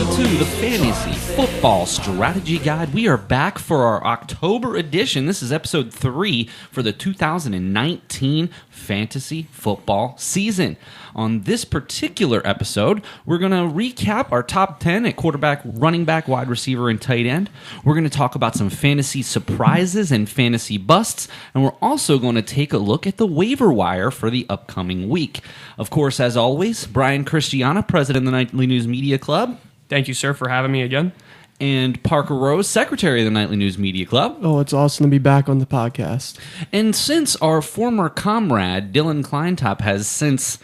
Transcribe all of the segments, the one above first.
everybody, to the Fantasy Football Strategy Guide. We are back for our October edition. This is episode 3 for the 2019 Fantasy Football season. On this particular episode, we're going to recap our top 10 at quarterback, running back, wide receiver, and tight end. We're going to talk about some fantasy surprises and fantasy busts, and we're also going to take a look at the waiver wire for the upcoming week. Of course, as always, Brian Christiana, president of the Nightly News Media Club. Thank you, sir, for having me again. And Parker Rose, secretary of the Nightly News Media Club. Oh, it's awesome to be back on the podcast. And since our former comrade, Dylan Kleintop, has since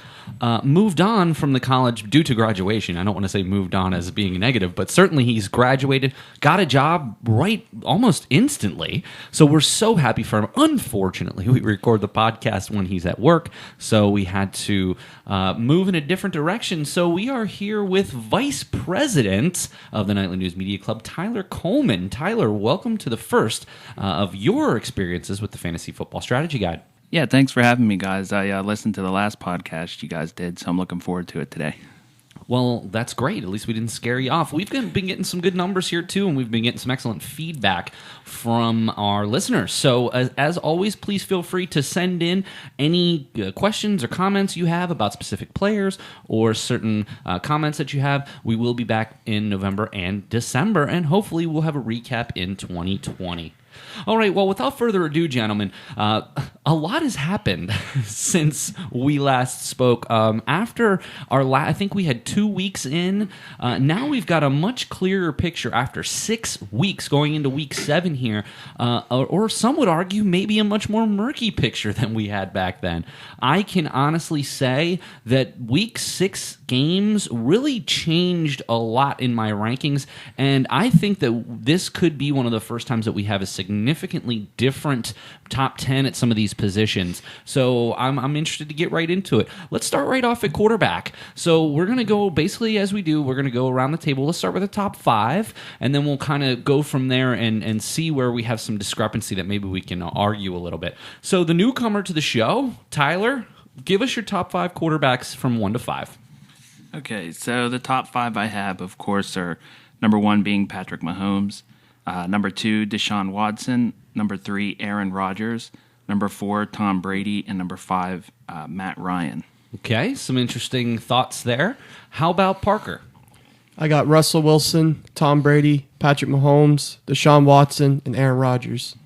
moved on from the college due to graduation. I don't want to say moved on as being negative, but certainly he's graduated, got a job right almost instantly. So we're so happy for him. Unfortunately, we record the podcast when he's at work, so we had to move in a different direction. So we are here with Vice President of the Nightly News Media Club, Tyler Coleman. Tyler, welcome to the first of your experiences with the Fantasy Football Strategy Guide. Yeah, thanks for having me, guys. I listened to the last podcast you guys did, so I'm looking forward to it today. Well, that's great. At least we didn't scare you off. We've been getting some good numbers here, too, and we've been getting some excellent feedback from our listeners. So, as always, please feel free to send in any questions or comments you have about specific players or certain comments that you have. We will be back in November and December, and hopefully we'll have a recap in 2020. All right, well, without further ado, gentlemen, a lot has happened since we last spoke. After our I think we had 2 weeks in. Now we've got a much clearer picture after 6 weeks going into week 7 here, or some would argue maybe a much more murky picture than we had back then. I can honestly say that week 6 games really changed a lot in my rankings, and I think that this could be one of the first times that we have a significantly different top 10 at some of these positions. So I'm interested to get right into it. Let's start right off at quarterback. So we're going to go basically as we do. We're going to go around the table. Let's start with the top 5, and then we'll kind of go from there and see where we have some discrepancy that maybe we can argue a little bit. So the newcomer to the show, Tyler, give us your top 5 quarterbacks from 1 to 5. Okay, so the top 5 I have, of course, are number 1 being Patrick Mahomes, number 2, Deshaun Watson, number 3, Aaron Rodgers, number 4, Tom Brady, and number 5, Matt Ryan. Okay, some interesting thoughts there. How about Parker? I got Russell Wilson, Tom Brady, Patrick Mahomes, Deshaun Watson, and Aaron Rodgers.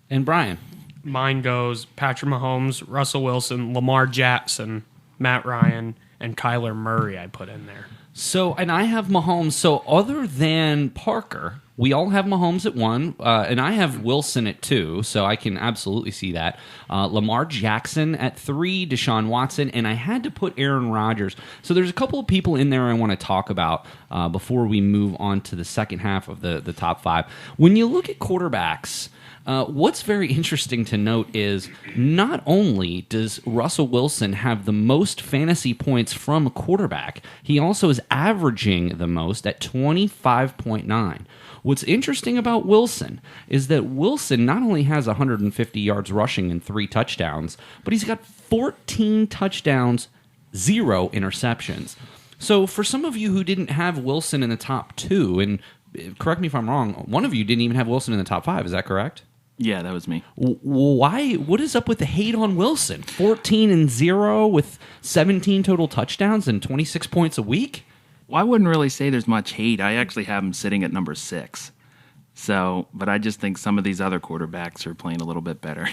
And Brian? Mine goes Patrick Mahomes, Russell Wilson, Lamar Jackson, Matt Ryan, and Kyler Murray I put in there. So, and I have Mahomes. So, other than Parker, we all have Mahomes at 1, and I have Wilson at 2, so I can absolutely see that. Lamar Jackson at 3, Deshaun Watson, and I had to put Aaron Rodgers. So, there's a couple of people in there I want to talk about before we move on to the second half of the top 5. When you look at quarterbacks, what's very interesting to note is not only does Russell Wilson have the most fantasy points from a quarterback, he also is averaging the most at 25.9. What's interesting about Wilson is that Wilson not only has 150 yards rushing and 3 touchdowns, but he's got 14 touchdowns, 0 interceptions. So for some of you who didn't have Wilson in the top 2, and correct me if I'm wrong, one of you didn't even have Wilson in the top 5, is that correct? Yeah, that was me. Why? What is up with the hate on Wilson? 14-0 with 17 total touchdowns and 26 points a week? Well, I wouldn't really say there's much hate. I actually have him sitting at number 6. So, but I just think some of these other quarterbacks are playing a little bit better.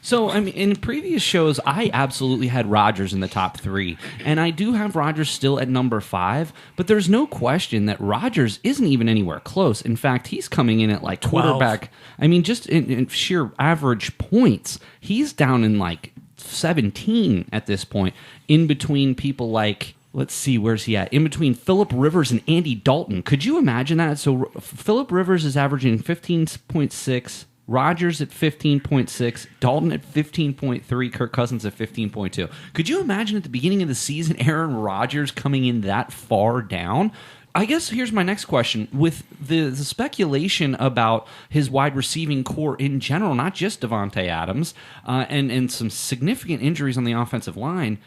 So, I mean, in previous shows, I absolutely had Rodgers in the top 3, and I do have Rodgers still at number 5, but there's no question that Rodgers isn't even anywhere close. In fact, he's coming in at like 12. Quarterback. I mean, just in sheer average points, he's down in like 17 at this point, in between people like... Let's see, where's he at? In between Phillip Rivers and Andy Dalton. Could you imagine that? So Phillip Rivers is averaging 15.6, Rodgers at 15.6, Dalton at 15.3, Kirk Cousins at 15.2. Could you imagine at the beginning of the season Aaron Rodgers coming in that far down? I guess here's my next question. With the speculation about his wide receiving core in general, not just Davante Adams, and some significant injuries on the offensive line,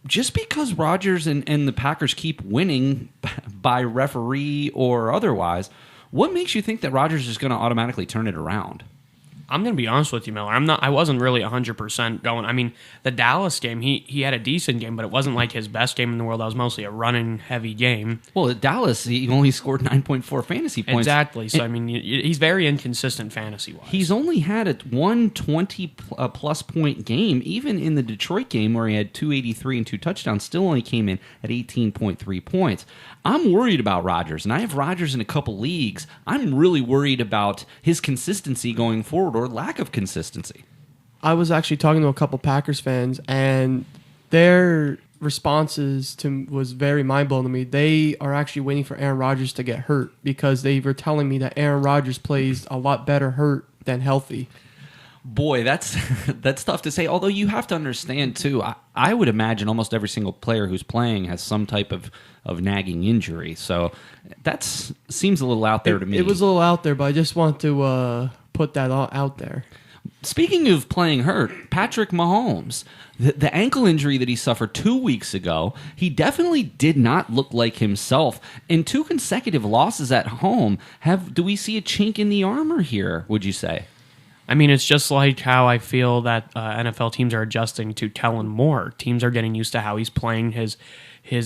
just because Rodgers and the Packers keep winning by referee or otherwise, what makes you think that Rodgers is going to automatically turn it around? I'm going to be honest with you, Miller. I wasn't really 100% going. I mean, the Dallas game, he had a decent game, but it wasn't like his best game in the world. That was mostly a running heavy game. Well, at Dallas, he only scored 9.4 fantasy points. Exactly. So, I mean, he's very inconsistent fantasy-wise. He's only had a 120-plus point game. Even in the Detroit game where he had 283 and 2 touchdowns, still only came in at 18.3 points. I'm worried about Rodgers, and I have Rodgers in a couple leagues. I'm really worried about his consistency going forward, or lack of consistency. I was actually talking to a couple Packers fans, and their responses was very mind-blowing to me. They are actually waiting for Aaron Rodgers to get hurt because they were telling me that Aaron Rodgers plays a lot better hurt than healthy. Boy, that's tough to say. Although you have to understand, too, I would imagine almost every single player who's playing has some type of nagging injury. So that seems a little out there to me. It was a little out there, but I just want to put that out there. Speaking of playing hurt, Patrick Mahomes, the ankle injury that he suffered 2 weeks ago, he definitely did not look like himself. In 2 consecutive losses at home, do we see a chink in the armor here, would you say? I mean, it's just like how I feel that NFL teams are adjusting to Kellen Moore. Teams are getting used to how he's playing, his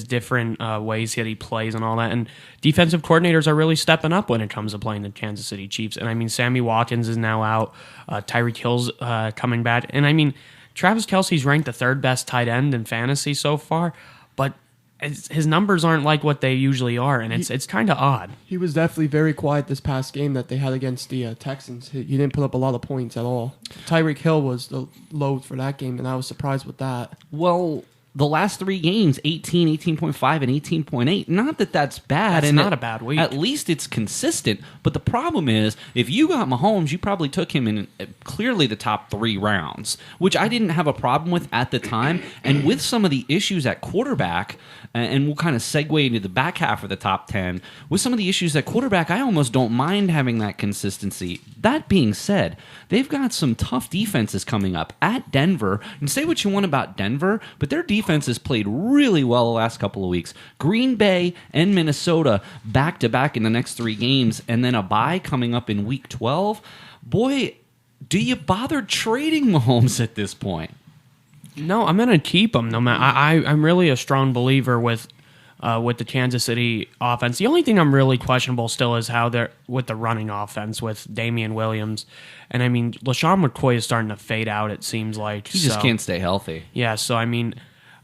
different ways that he plays and all that. And defensive coordinators are really stepping up when it comes to playing the Kansas City Chiefs. And I mean, Sammy Watkins is now out. Tyreek Hill's coming back. And I mean, Travis Kelce's ranked the 3rd best tight end in fantasy so far. But his numbers aren't like what they usually are, and it's kind of odd. He was definitely very quiet this past game that they had against the Texans. He didn't put up a lot of points at all. Tyreek Hill was the low for that game, and I was surprised with that. Well, the last 3 games, 18, 18.5, and 18.8. Not that that's bad. That's not a bad week. At least it's consistent. But the problem is, if you got Mahomes, you probably took him in clearly the top 3 rounds, which I didn't have a problem with at the time. And with some of the issues at quarterback, and we'll kind of segue into the back half of the top 10, with some of the issues at quarterback, I almost don't mind having that consistency. That being said, they've got some tough defenses coming up at Denver. And say what you want about Denver, but their defense has played really well the last couple of weeks. Green Bay and Minnesota back-to-back in the next 3 games, and then a bye coming up in Week 12. Boy, do you bother trading Mahomes at this point? No, I'm going to keep him. No matter, I'm really a strong believer with the Kansas City offense. The only thing I'm really questionable still is how they're with the running offense with Damian Williams. And I mean, LaShawn McCoy is starting to fade out, it seems like. He just can't stay healthy. Yeah, so I mean,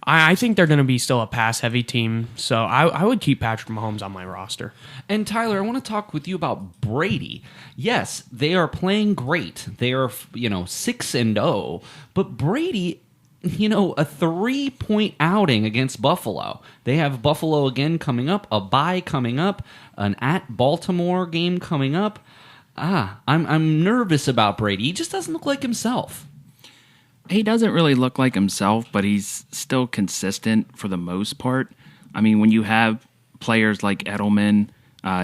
I think they're going to be still a pass-heavy team. So I would keep Patrick Mahomes on my roster. And Tyler, I want to talk with you about Brady. Yes, they are playing great. They are, 6-0. But Brady, a 3-point outing against Buffalo. They have Buffalo again coming up, a bye coming up, an at Baltimore game coming up. I'm nervous about Brady. He just doesn't look like himself. He doesn't really look like himself, but he's still consistent for the most part. I mean, when you have players like Edelman,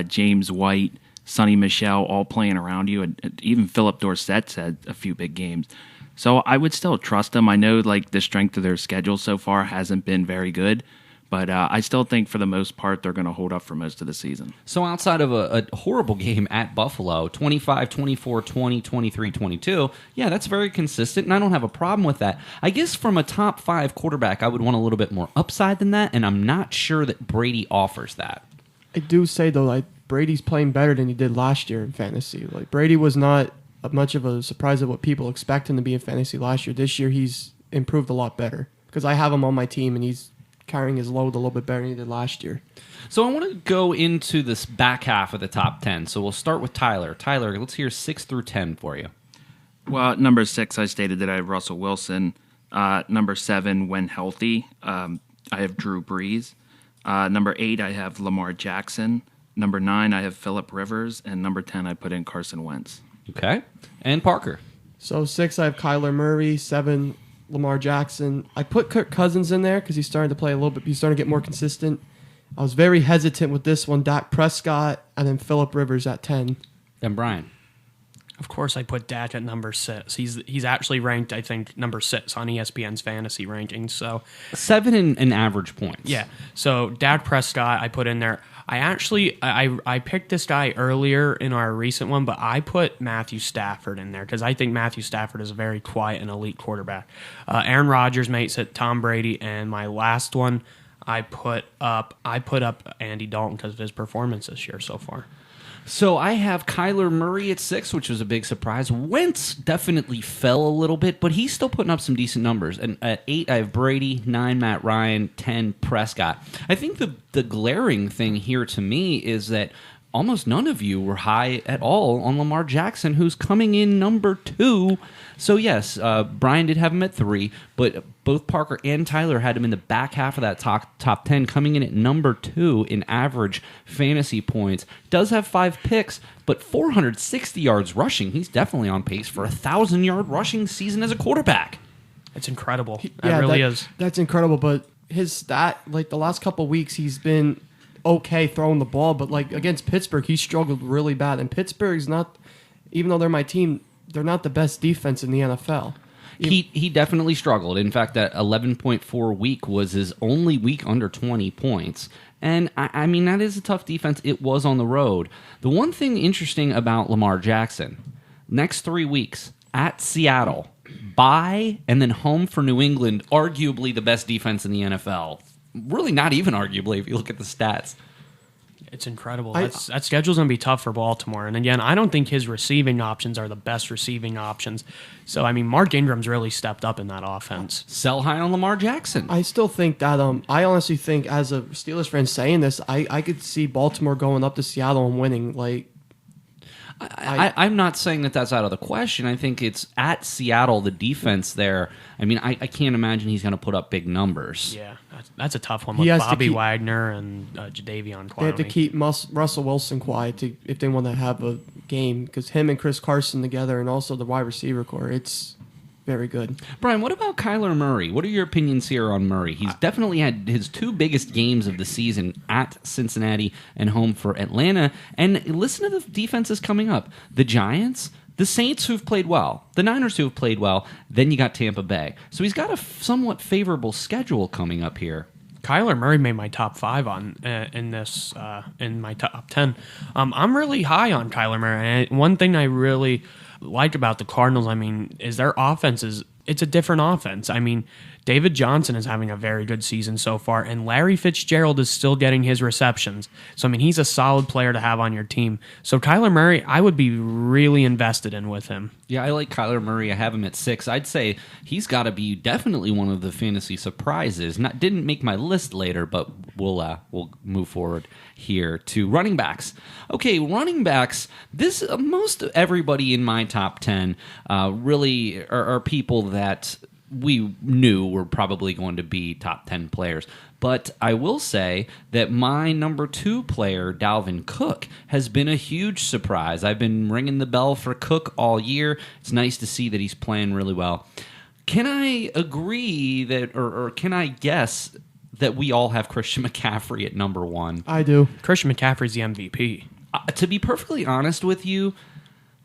James White, Sonny Michel all playing around you, and even Philip Dorsett's had a few big games. So I would still trust them. I know like the strength of their schedule so far hasn't been very good, but I still think for the most part they're going to hold up for most of the season. So outside of a horrible game at Buffalo, 25, 24, 20, 23, 22, yeah, that's very consistent, and I don't have a problem with that. I guess from a top 5 quarterback, I would want a little bit more upside than that, and I'm not sure that Brady offers that. I do say, though, like Brady's playing better than he did last year in fantasy. Like Brady was not much of a surprise of what people expect him to be in fantasy last year. This year, he's improved a lot better because I have him on my team, and he's carrying his load a little bit better than he did last year. So I want to go into this back half of the top 10. So we'll start with Tyler. Tyler, let's hear 6 through 10 for you. Well, number 6, I stated that I have Russell Wilson. Number 7, when healthy, I have Drew Brees. Number 8, I have Lamar Jackson. Number 9, I have Phillip Rivers. And number 10, I put in Carson Wentz. Okay. And Parker. So 6, I have Kyler Murray. 7, Lamar Jackson. I put Kirk Cousins in there because he's starting to play a little bit. He's starting to get more consistent. I was very hesitant with this one. Dak Prescott and then Phillip Rivers at 10. And Brian. Of course, I put Dak at number 6. He's actually ranked, I think, number 6 on ESPN's fantasy rankings. So 7 in average points. yeah. So Dak Prescott, I put in there. I picked this guy earlier in our recent one, but I put Matthew Stafford in there because I think Matthew Stafford is a very quiet and elite quarterback. Aaron Rodgers makes it Tom Brady, and my last one I put up Andy Dalton because of his performance this year so far. So I have Kyler Murray at 6, which was a big surprise. Wentz definitely fell a little bit, but he's still putting up some decent numbers. And at 8, I have Brady, 9, Matt Ryan, 10, Prescott. I think the glaring thing here to me is that almost none of you were high at all on Lamar Jackson, who's coming in number 2. So yes, Brian did have him at 3, but both Parker and Tyler had him in the back half of that top 10, coming in at number 2 in average fantasy points. Does have 5 picks, but 460 yards rushing. He's definitely on pace for a 1,000-yard rushing season as a quarterback. It's incredible. Yeah, it really is. That's incredible, but his stat, like the last couple of weeks, he's been okay throwing the ball, but like against Pittsburgh, he struggled really bad. And Pittsburgh's not, even though they're my team, they're not the best defense in the NFL. He definitely struggled. In fact, that 11.4 week was his only week under 20 points. And, I mean, that is a tough defense. It was on the road. The one thing interesting about Lamar Jackson, next 3 weeks, at Seattle, bye, and then home for New England, arguably the best defense in the NFL. Really not even arguably if you look at the stats. It's incredible. That schedule's going to be tough for Baltimore. And again, I don't think his receiving options are the best receiving options. So, I mean, Mark Ingram's really stepped up in that offense. Sell high on Lamar Jackson. I still think that, I honestly think as a Steelers fan saying this, I could see Baltimore going up to Seattle and winning. Like, I'm not saying that that's out of the question. I think it's at Seattle, the defense there. I mean, I can't imagine he's going to put up big numbers. Yeah, that's a tough one with Bobby Wagner and Jadeveon Clowney. They have to keep Russell Wilson quiet if they want to have a game, because him and Chris Carson together and also the wide receiver core, it's very good. Brian, what about Kyler Murray? What are your opinions here on Murray? He's definitely had his 2 biggest games of the season at Cincinnati and home for Atlanta. And listen to the defenses coming up. The Giants, the Saints who've played well, the Niners who have played well, then you got Tampa Bay. So he's got a somewhat favorable schedule coming up here. Kyler Murray made my top 5 in my top 10. I'm really high on Kyler Murray. And one thing I really like about the Cardinals, I mean, is their offense it's a different offense. I mean, David Johnson is having a very good season so far, and Larry Fitzgerald is still getting his receptions. So, I mean, he's a solid player to have on your team. So, Kyler Murray, I would be really invested in with him. Yeah, I like Kyler Murray. I have him at 6. I'd say he's got to be definitely one of the fantasy surprises. Didn't make my list later, but we'll move forward here to running backs. Okay, running backs. This most everybody in my top 10 really are people that we knew were probably going to be top 10 players. But I will say that my number 2 player, Dalvin Cook, has been a huge surprise. I've been ringing the bell for Cook all year. It's nice to see that he's playing really well. Can I agree that, or can I guess that we all have Christian McCaffrey at number 1? I do. Christian McCaffrey's the MVP. To be perfectly honest with you,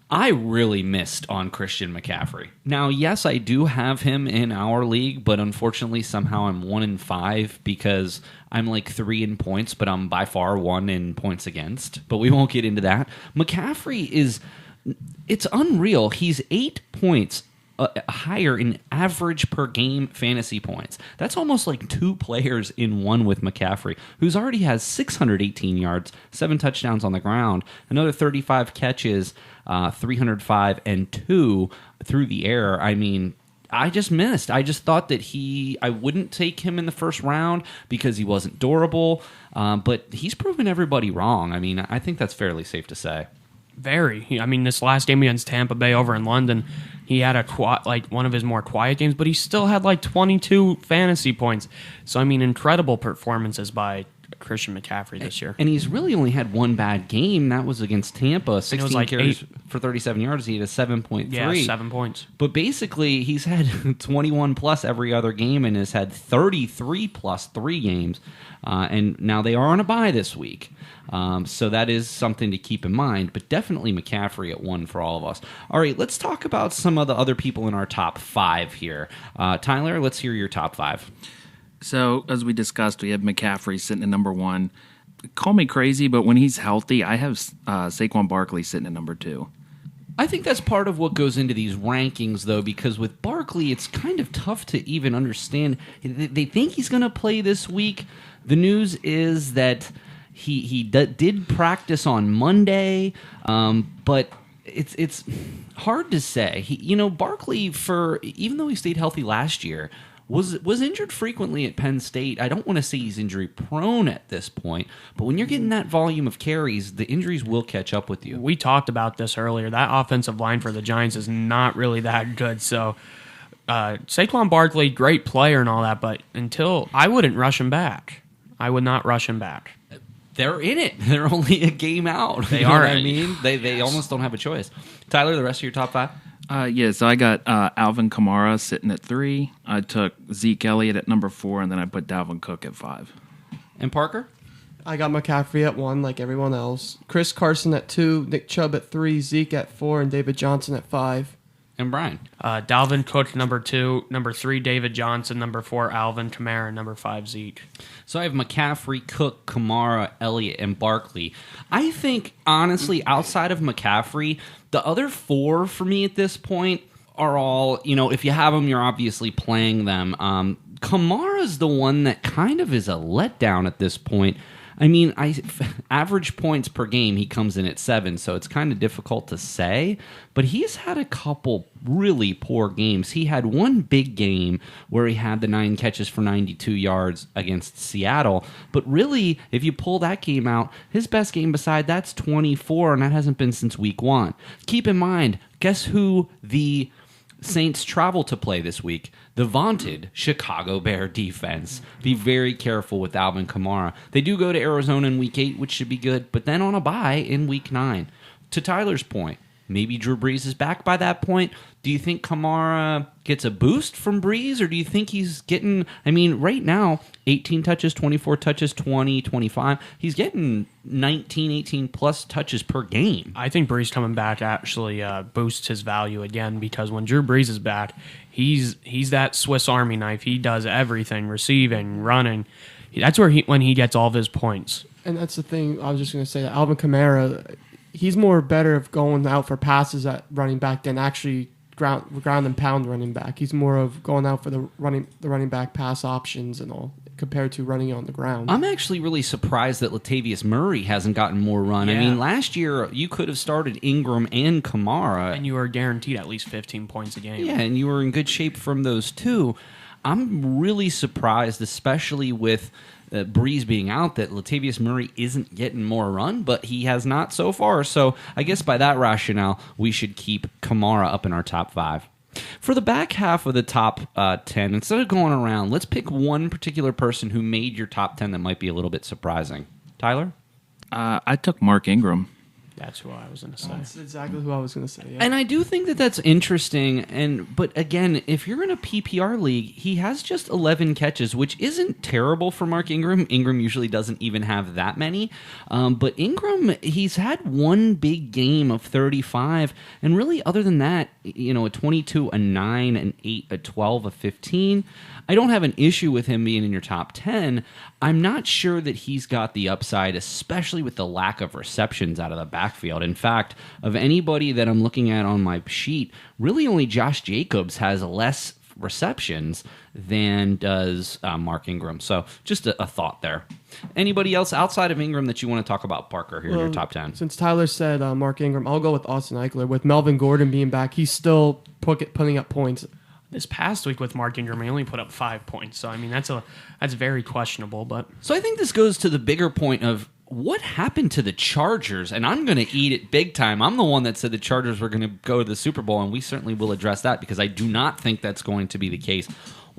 I really missed on Christian McCaffrey. Now, yes, I do have him in our league, but unfortunately, somehow I'm 1-5 because I'm like 3 in points, but I'm by far 1 in points against. But we won't get into that. McCaffrey it's unreal. He's 8 points higher in average per game fantasy points. That's almost like 2 players in one with McCaffrey, who's already has 618 yards, 7 touchdowns on the ground, another 35 catches, 305, and 2 through the air. I mean, I just missed. I just thought that I wouldn't take him in the first round because he wasn't durable, but he's proven everybody wrong. I mean, I think that's fairly safe to say. Very. I mean, this last game against Tampa Bay over in London, he had one of his more quiet games, but he still had like 22 fantasy points. So, I mean, incredible performances by Christian McCaffrey this year. And he's really only had one bad game. That was against Tampa. 16 like carries for 37 yards. He had a 7.3. Yeah, 7 points. But basically, he's had 21 plus every other game and has had 33 plus 3 games. And now they are on a bye this week. So that is something to keep in mind. But definitely McCaffrey at 1 for all of us. All right, let's talk about some of the other people in our top 5 here. Tyler, let's hear your top 5. So, as we discussed, we have McCaffrey sitting at number 1. Call me crazy, but when he's healthy, I have Saquon Barkley sitting at number 2. I think that's part of what goes into these rankings, though, because with Barkley, it's kind of tough to even understand. They think he's going to play this week. The news is that he did practice on Monday, but it's hard to say. Barkley, even though he stayed healthy last year, was injured frequently at Penn State. I don't want to say he's injury prone at this point, but when you're getting that volume of carries, the injuries will catch up with you. We talked about this earlier. That offensive line for the Giants is not really that good. So Saquon Barkley, great player and all that, but I wouldn't rush him back. I would not rush him back. They're in it. They're only a game out. They you know are. what I mean? They almost don't have a choice. Tyler, the rest of your top 5? So I got Alvin Kamara sitting at 3. I took Zeke Elliott at number 4, and then I put Dalvin Cook at 5. And Parker? I got McCaffrey at 1, like everyone else. Chris Carson at 2, Nick Chubb at 3, Zeke at 4, and David Johnson at 5. And Brian? Dalvin Cook, number 2. Number 3, David Johnson. Number 4, Alvin Kamara. Number 5, Zeke. So I have McCaffrey, Cook, Kamara, Elliott, and Barkley. I think, honestly, outside of McCaffrey, the other 4 for me at this point are all, if you have them, you're obviously playing them. Kamara's the one that kind of is a letdown at this point. I mean, average points per game, he comes in at 7, so it's kind of difficult to say. But he's had a couple really poor games. He had one big game where he had the 9 catches for 92 yards against Seattle. But really, if you pull that game out, his best game beside that's 24, and that hasn't been since week 1. Keep in mind, guess who the Saints travel to play this week? The vaunted Chicago Bear defense. Be very careful with Alvin Kamara. They do go to Arizona in week 8, which should be good, but then on a bye in week 9. To Tyler's point, maybe Drew Brees is back by that point. Do you think Kamara gets a boost from Brees, or do you think he's getting, right now, 18 touches, 24 touches, 20, 25. He's getting 19, 18 plus touches per game. I think Brees coming back actually boosts his value again, because when Drew Brees is back, he's that Swiss Army knife. He does everything, receiving, running. That's when he gets all of his points. And that's the thing. I was just going to say that Alvin Kamara, he's more better of going out for passes at running back than actually ground and pound running back. He's more of going out for the running back pass options and all, compared to running on the ground. I'm actually really surprised that Latavius Murray hasn't gotten more run. Yeah. Last year you could have started Ingram and Kamara, and you were guaranteed at least 15 points a game. Yeah, and you were in good shape from those two. I'm really surprised, especially with Brees being out, that Latavius Murray isn't getting more run, but he has not so far. So I guess by that rationale, we should keep Kamara up in our top 5. For the back half of the top 10, instead of going around, let's pick one particular person who made your top 10 that might be a little bit surprising. Tyler? I took Mark Ingram. That's who I was going to say. That's exactly who I was going to say. Yeah. And I do think that that's interesting. But again, if you're in a PPR league, he has just 11 catches, which isn't terrible for Mark Ingram. Ingram usually doesn't even have that many. But Ingram, he's had one big game of 35. And really, other than that, a 22, a 9, an 8, a 12, a 15. I don't have an issue with him being in your top 10. I'm not sure that he's got the upside, especially with the lack of receptions out of the backfield. In fact, of anybody that I'm looking at on my sheet, really only Josh Jacobs has less receptions than does Mark Ingram. So just a thought there. Anybody else outside of Ingram that you want to talk about, Parker, here in your top 10? Since Tyler said Mark Ingram, I'll go with Austin Eckler. With Melvin Gordon being back, he's still putting up points. This past week with Mark Ingram, he only put up 5 points. So, that's very questionable. But So I think this goes to the bigger point of what happened to the Chargers, and I'm going to eat it big time. I'm the one that said the Chargers were going to go to the Super Bowl, and we certainly will address that because I do not think that's going to be the case.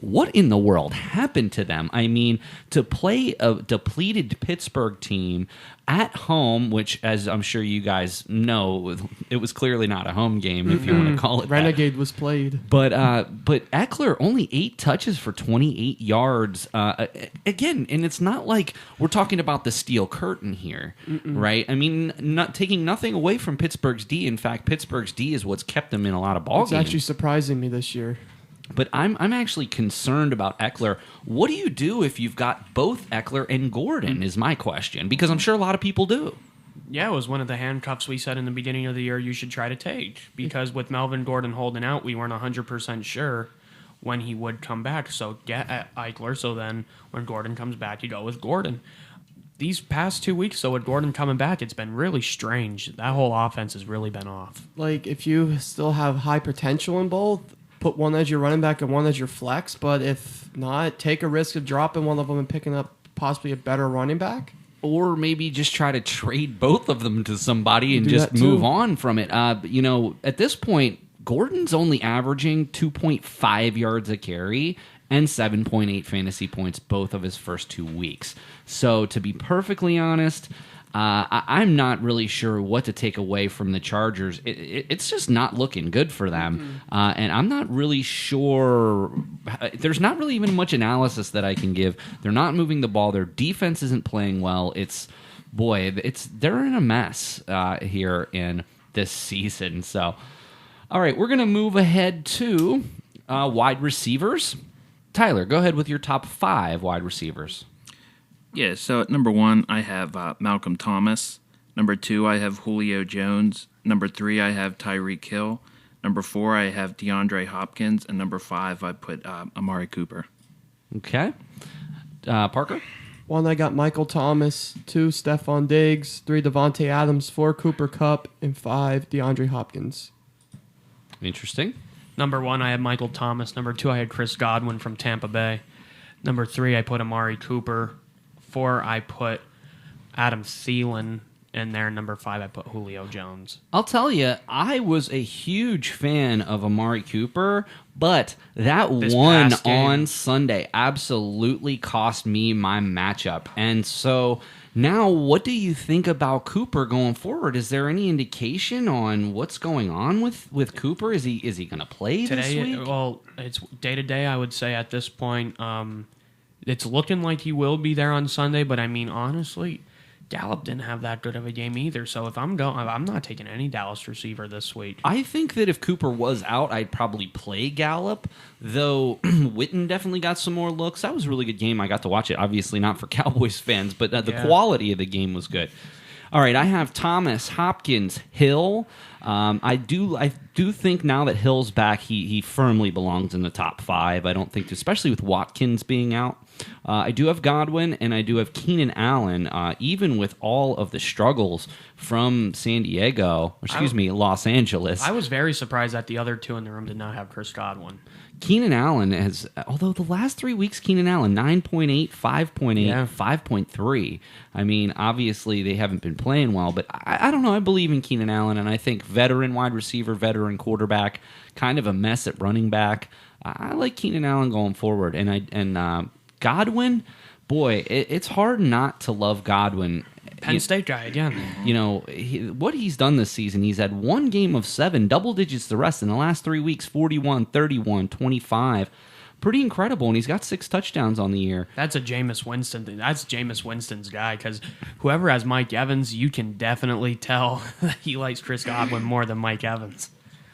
what in the world happened to them? I mean, to play a depleted Pittsburgh team at home, which, as I'm sure you guys know, it was clearly not a home game, if you want to call it Renegade was played. But Eckler only 8 touches for 28 yards. Again, and it's not like we're talking about the steel curtain here, right? I mean, not taking nothing away from Pittsburgh's D. In fact, Pittsburgh's D is what's kept them in a lot of ball It's games. actually surprising me this year. But I'm actually concerned about Eckler. What do you do if you've got both Eckler and Gordon, is my question. Because I'm sure a lot of people do. Yeah, it was one of the handcuffs we said in the beginning of the year you should try to take. Because with Melvin Gordon holding out, we weren't 100% sure when he would come back. So get Eckler, so then when Gordon comes back, you go with Gordon. These past 2 weeks, so with Gordon coming back, it's been really strange. That whole offense has really been off. Like, if you still have high potential in both, put one as your running back and one as your flex. But if not, take a risk of dropping one of them and picking up possibly a better running back. Or maybe just try to trade both of them to somebody and Do just that too. move on from it. At this point, Gordon's only averaging 2.5 yards a carry and 7.8 fantasy points both of his first 2 weeks. So to be perfectly honest, I'm not really sure what to take away from the Chargers. It's just not looking good for them. And I'm not really sure. There's not really even much analysis that I can give. They're not moving the ball. Their defense isn't playing well. They're in a mess here in this season. So, all right, we're going to move ahead to wide receivers. Tyler, go ahead with your top 5 wide receivers. Yeah, so at number 1, I have Malcolm Thomas. Number 2, I have Julio Jones. Number 3, I have Tyreek Hill. Number 4, I have DeAndre Hopkins. And number 5, I put Amari Cooper. Okay. Parker? 1, I got Michael Thomas. 2, Stefon Diggs. 3, Devontae Adams. 4, Cooper Kupp. And 5, DeAndre Hopkins. Interesting. Number 1, I had Michael Thomas. Number 2, I had Chris Godwin from Tampa Bay. Number 3, I put Amari Cooper. 4, I put Adam Thielen in there. Number 5, I put Julio Jones. I'll tell you, I was a huge fan of Amari Cooper, but that This one past game. on Sunday absolutely cost me my matchup. And so now, what do you think about Cooper going forward? Is there any indication on what's going on with Cooper? Is he going to play this week? Well, it's day to day. I would say at this point, it's looking like he will be there on Sunday. But I mean, honestly, Gallup didn't have that good of a game either. So if I'm not taking any Dallas receiver this week. I think that if Cooper was out, I'd probably play Gallup, though Witten definitely got some more looks. That was a really good game. I got to watch it, obviously not for Cowboys fans, but the quality of the game was good. All right, I have Thomas, Hopkins, Hill. I do think now that Hill's back, he firmly belongs in the top 5. I don't think, especially with Watkins being out. I do have Godwin, and I do have Keenan Allen, even with all of the struggles from Los Angeles. I was very surprised that the other two in the room did not have Chris Godwin. Keenan Allen has, although the last 3 weeks, Keenan Allen, 9.8, 5.8, 5.3. I mean, obviously they haven't been playing well, but I don't know. I believe in Keenan Allen, and I think veteran wide receiver, veteran quarterback, kind of a mess at running back. I like Keenan Allen going forward, and Godwin, boy, it's hard not to love Godwin. Penn State guy again. You know, what he's done this season, he's had 1 game of 7, double digits the rest. In the last 3 weeks, 41, 31, 25. Pretty incredible, and he's got 6 touchdowns on the year. That's a Jameis Winston thing. That's Jameis Winston's guy, because whoever has Mike Evans, you can definitely tell that he likes Chris Godwin more than Mike Evans.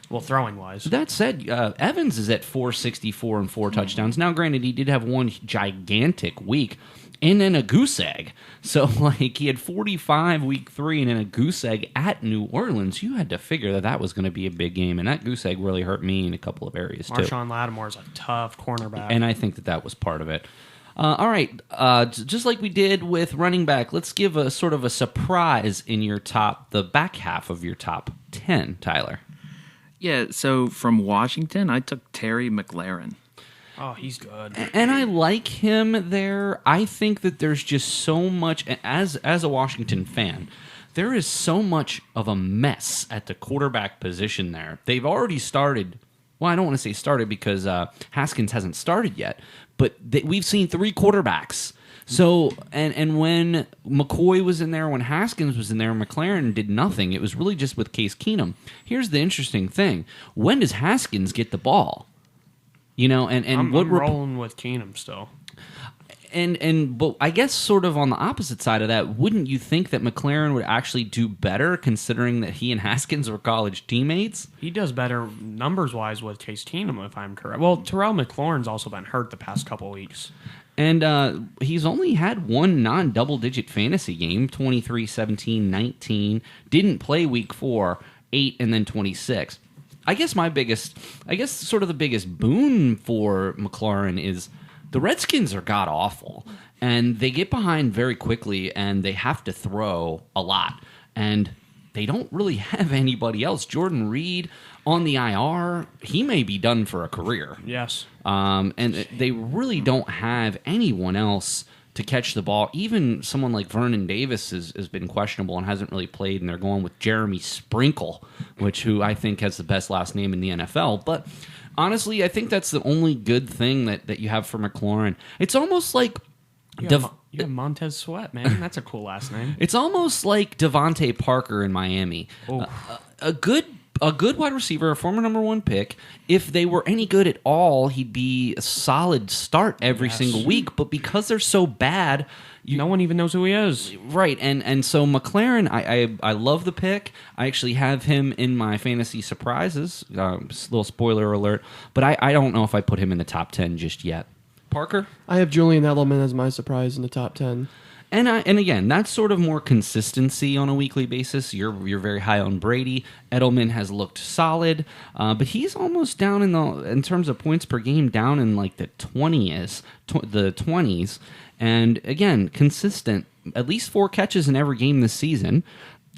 Well, throwing-wise. That said, Evans is at 464 and 4 touchdowns. Now, granted, he did have 1 gigantic week and then a goose egg. So, he had 45 week 3 and then a goose egg at New Orleans. You had to figure that was going to be a big game, and that goose egg really hurt me in a couple of areas, too. Marshawn Lattimore's a tough cornerback. And I think that was part of it. All right, just like we did with running back, let's give a sort of a surprise in the back half of your top 10, Tyler. Yeah, so from Washington, I took Terry McLaurin. Oh, he's good. And I like him there. I think that there's just so much, as a Washington fan, there is so much of a mess at the quarterback position there. They've already started well, I don't want to say started because Haskins hasn't started yet, but we've seen 3 quarterbacks. So, and when McCoy was in there, when Haskins was in there, Mclaren did nothing. It was really just with Case Keenum. Here's the interesting thing. When does Haskins get the ball? You know, and I'm what rolling with Keenum still. But I guess sort of on the opposite side of that, wouldn't you think that Mclaren would actually do better considering that he and Haskins were college teammates? He does better numbers-wise with Case Keenum, if I'm correct. Well, Terrell Maclaurin's also been hurt the past couple weeks. And he's only had one non-double-digit fantasy game, 23, 17, 19. Didn't play week 4, 8, and then 26. I guess sort of the biggest boon for Mclaren is the Redskins are god-awful. And they get behind very quickly, and they have to throw a lot. And they don't really have anybody else. Jordan Reed on the IR, he may be done for a career. Yes. And they really don't have anyone else to catch the ball. Even someone like Vernon Davis has been questionable and hasn't really played, and they're going with Jeremy Sprinkle, who I think has the best last name in the NFL. But honestly, I think that's the only good thing that you have for McLaurin. It's almost like... You have Montez Sweat, man. That's a cool last name. It's almost like Devontae Parker in Miami. A good wide receiver, a former number 1 pick. If they were any good at all, he'd be a solid start every single week. But because they're so bad, no one even knows who he is. Right, and so Mclaren, I love the pick. I actually have him in my fantasy surprises. Little spoiler alert. But I don't know if I put him in the top 10 just yet. Parker? I have Julian Edelman as my surprise in the top 10. And again, that's sort of more consistency on a weekly basis. You're very high on Brady. Edelman has looked solid, but he's almost down in terms of points per game, down in like the 20s. And again, consistent. At least 4 catches in every game this season.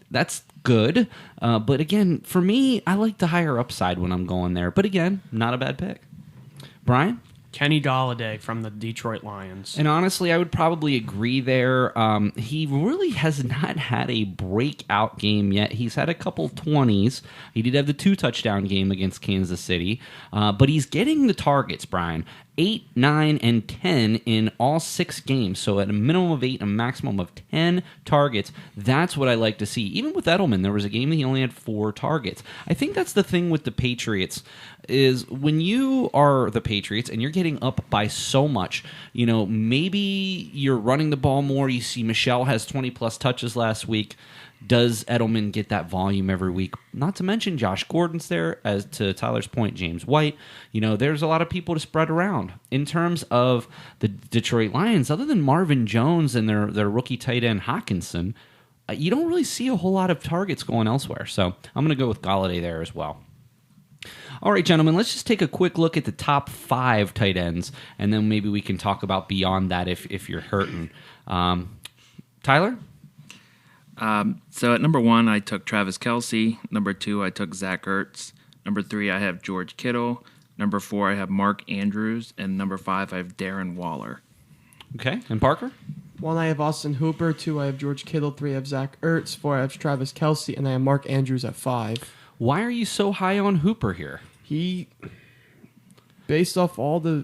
That's good. But again, for me, I like the higher upside when I'm going there. But again, not a bad pick. Brian? Kenny Golladay from the Detroit Lions. And honestly, I would probably agree there. He really has not had a breakout game yet. He's had a couple 20s. He did have the 2-touchdown game against Kansas City. But he's getting the targets, Brian. 8, 9, and 10 in all 6 games. So at a minimum of 8, a maximum of 10 targets. That's what I like to see. Even with Edelman, there was a game that he only had 4 targets. I think that's the thing with the Patriots is when you are the Patriots and you're getting up by so much, maybe you're running the ball more. You see Michelle has 20-plus touches last week. Does Edelman get that volume every week? Not to mention Josh Gordon's there, as to Tyler's point, James White. There's a lot of people to spread around. In terms of the Detroit Lions, other than Marvin Jones and their rookie tight end Hawkinson, you don't really see a whole lot of targets going elsewhere. So I'm going to go with Golladay there as well. All right, gentlemen, let's just take a quick look at the top 5 tight ends, and then maybe we can talk about beyond that if you're hurting. Tyler? So at number 1, I took Travis Kelce. Number 2, I took Zach Ertz. Number 3, I have George Kittle. Number 4, I have Mark Andrews. And number 5, I have Darren Waller. Okay, and Parker? 1, I have Austin Hooper. 2, I have George Kittle. 3, I have Zach Ertz. 4, I have Travis Kelce. And I have Mark Andrews at 5. Why are you so high on Hooper here? Based off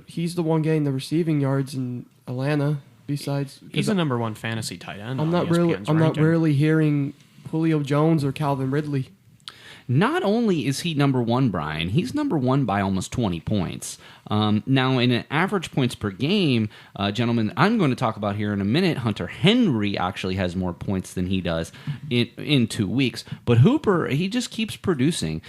he's the one getting the receiving yards in Atlanta. Besides, he's the number 1 fantasy tight end. I'm not really hearing Julio Jones or Calvin Ridley. Not only is he number 1, Brian, he's number 1 by almost 20 points. Now, in an average points per game, gentlemen, I'm going to talk about here in a minute, Hunter Henry actually has more points than he does in 2 weeks. But Hooper, he just keeps producing.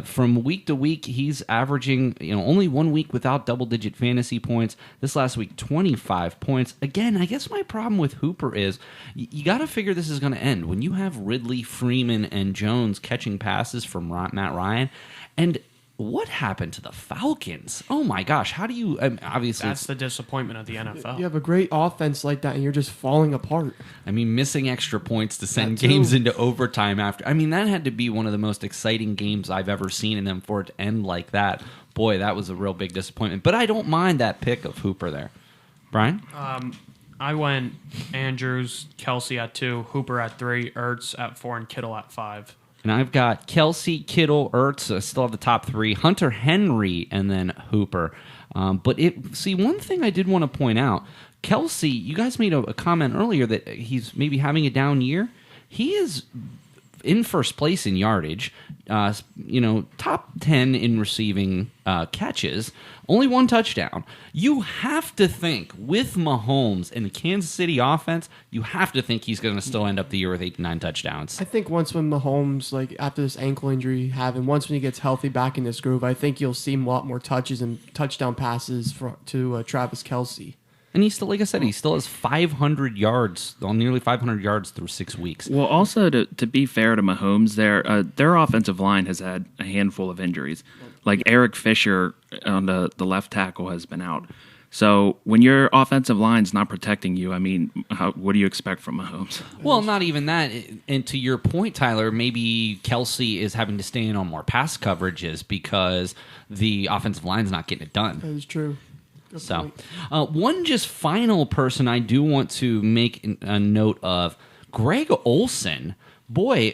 From week to week, he's averaging only 1 week without double-digit fantasy points. This last week, 25 points. Again, I guess my problem with Hooper is you got to figure this is going to end. When you have Ridley, Freeman, and Jones catching passes from Matt Ryan, and what happened to the Falcons? Oh my gosh! How do you? Obviously, that's the disappointment of the NFL. You have a great offense like that, and you're just falling apart. Missing extra points to send games into overtime after. That had to be one of the most exciting games I've ever seen in them. For it to end like that, boy, that was a real big disappointment. But I don't mind that pick of Hooper there, Brian. I went Andrews, Kelce at 2, Hooper at 3, Ertz at 4, and Kittle at 5. And I've got Kelsey, Kittle, Ertz. I still have the top three. Hunter Henry, and then Hooper. One thing I did want to point out, Kelsey, you guys made a comment earlier that he's maybe having a down year. He is in first place in yardage, top 10 in receiving catches, only one touchdown. You have to think with Mahomes and the Kansas City offense, you have to think he's going to still end up the year with 8 to 9 touchdowns. I think once when Mahomes, after this ankle injury once when he gets healthy back in this groove, I think you'll see a lot more touches and touchdown passes to Travis Kelce. And he's still, like I said, he still has 500 yards, nearly 500 yards through 6 weeks. Well, also to be fair to Mahomes, their offensive line has had a handful of injuries. Like Eric Fisher on the left tackle has been out. So when your offensive line's not protecting you, I mean, what do you expect from Mahomes? Well, not even that. And to your point, Tyler, maybe Kelsey is having to stay in on more pass coverages because the offensive line's not getting it done. That is true. So, one just final person I do want to make a note of, Greg Olson. Boy,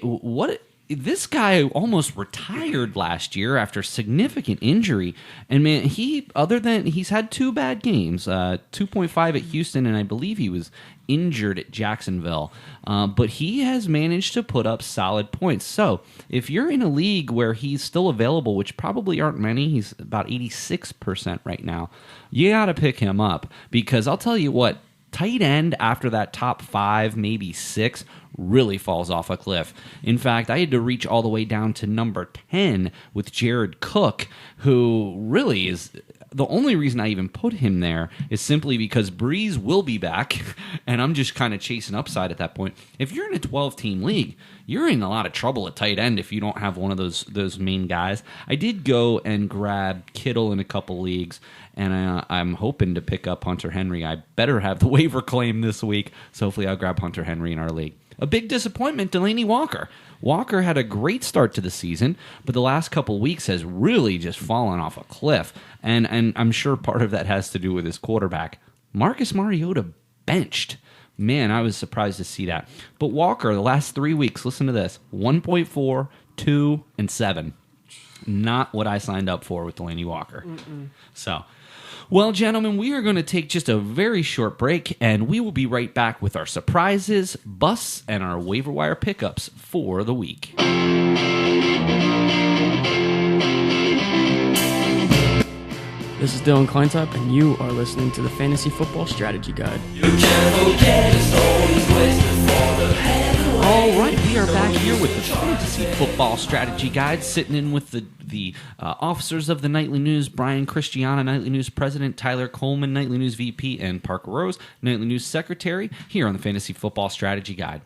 this guy almost retired last year after significant injury. And man, he's had 2 bad games, 2.5 at Houston, and I believe he was injured at Jacksonville. But he has managed to put up solid points. So if you're in a league where he's still available, which probably aren't many, he's about 86% right now, you got to pick him up. Because I'll tell you what, tight end after that top 5, maybe 6, really falls off a cliff. In fact, I had to reach all the way down to number 10 with Jared Cook, who really is... The only reason I even put him there is simply because Breeze will be back, and I'm just kind of chasing upside at that point. If you're in a 12-team league, you're in a lot of trouble at tight end if you don't have one of those main guys. I did go and grab Kittle in a couple leagues, and I'm hoping to pick up Hunter Henry. I better have the waiver claim this week, so hopefully I'll grab Hunter Henry in our league. A big disappointment, Delaney Walker. Walker had a great start to the season, but the last couple weeks has really just fallen off a cliff. And I'm sure part of that has to do with his quarterback. Marcus Mariota benched. Man, I was surprised to see that. But Walker, the last 3 weeks, listen to this, 1.4, 2, and 7. Not what I signed up for with Delaney Walker. So... Well, gentlemen, we are going to take just a very short break, and we will be right back with our surprises, busts, and our waiver wire pickups for the week. This is Dylan Kleintop, and you are listening to the Fantasy Football Strategy Guide. All right, we are back here with the Fantasy Football Strategy Guide, sitting in with the officers of the Nightly News, Brian Christiana, Nightly News President, Tyler Coleman, Nightly News VP, and Parker Rose, Nightly News Secretary, here on the Fantasy Football Strategy Guide.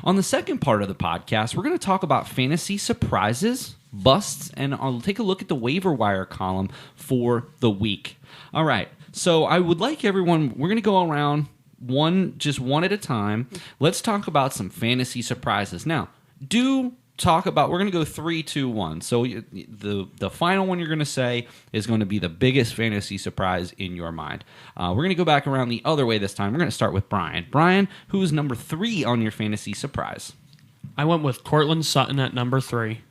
On the second part of the podcast, we're going to talk about fantasy surprises, busts, and I'll take a look at the waiver wire column for the week. All right, so I would like everyone, we're going to go around one at a time. Let's talk about some fantasy surprises. Now, we're going to go 3, 2, 1. So the final one you're going to say is going to be the biggest fantasy surprise in your mind. We're going to go back around the other way this time. We're going to start with Brian. Brian, who is number 3 on your fantasy surprise? I went with Courtland Sutton at number 3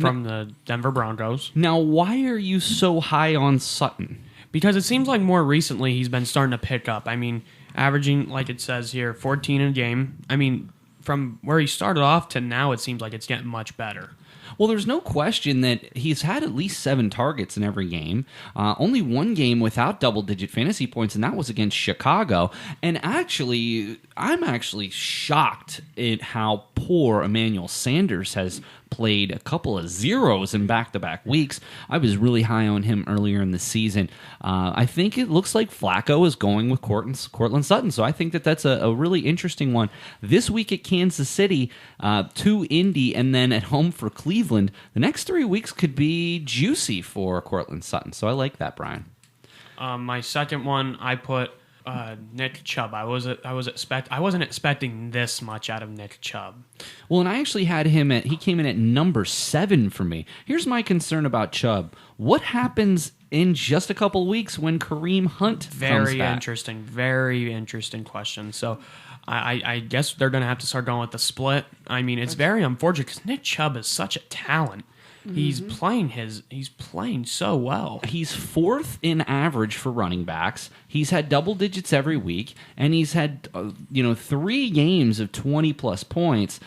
from the Denver Broncos. Now, why are you so high on Sutton? Because it seems like more recently he's been starting to pick up. I mean, averaging, like it says here, 14 in a game. I mean, from where he started off to now, it seems like it's getting much better. Well, there's no question that he's had at least 7 targets in every game. Only one game without double-digit fantasy points, and that was against Chicago. And actually, I'm actually shocked at how poor Emmanuel Sanders has played. A couple of zeros in back-to-back weeks. I was really high on him earlier in the season. I think it looks like Flacco is going with Courtland Sutton, so I think that's a really interesting one. This week at Kansas City, to Indy, and then at home for Cleveland. The next 3 weeks could be juicy for Courtland Sutton, so I like that, Brian. My second one, I put Nick Chubb. I wasn't expecting this much out of Nick Chubb. Well, and I actually had him he came in at number 7 for me. Here's my concern about Chubb. What happens in just a couple weeks when Kareem Hunt comes back? Very interesting question. So I guess they're going to have to start going with the split. I mean, it's very unfortunate because Nick Chubb is such a talent. He's playing so well. He's fourth in average for running backs. He's had double digits every week, and he's had 3 games of 20-plus points.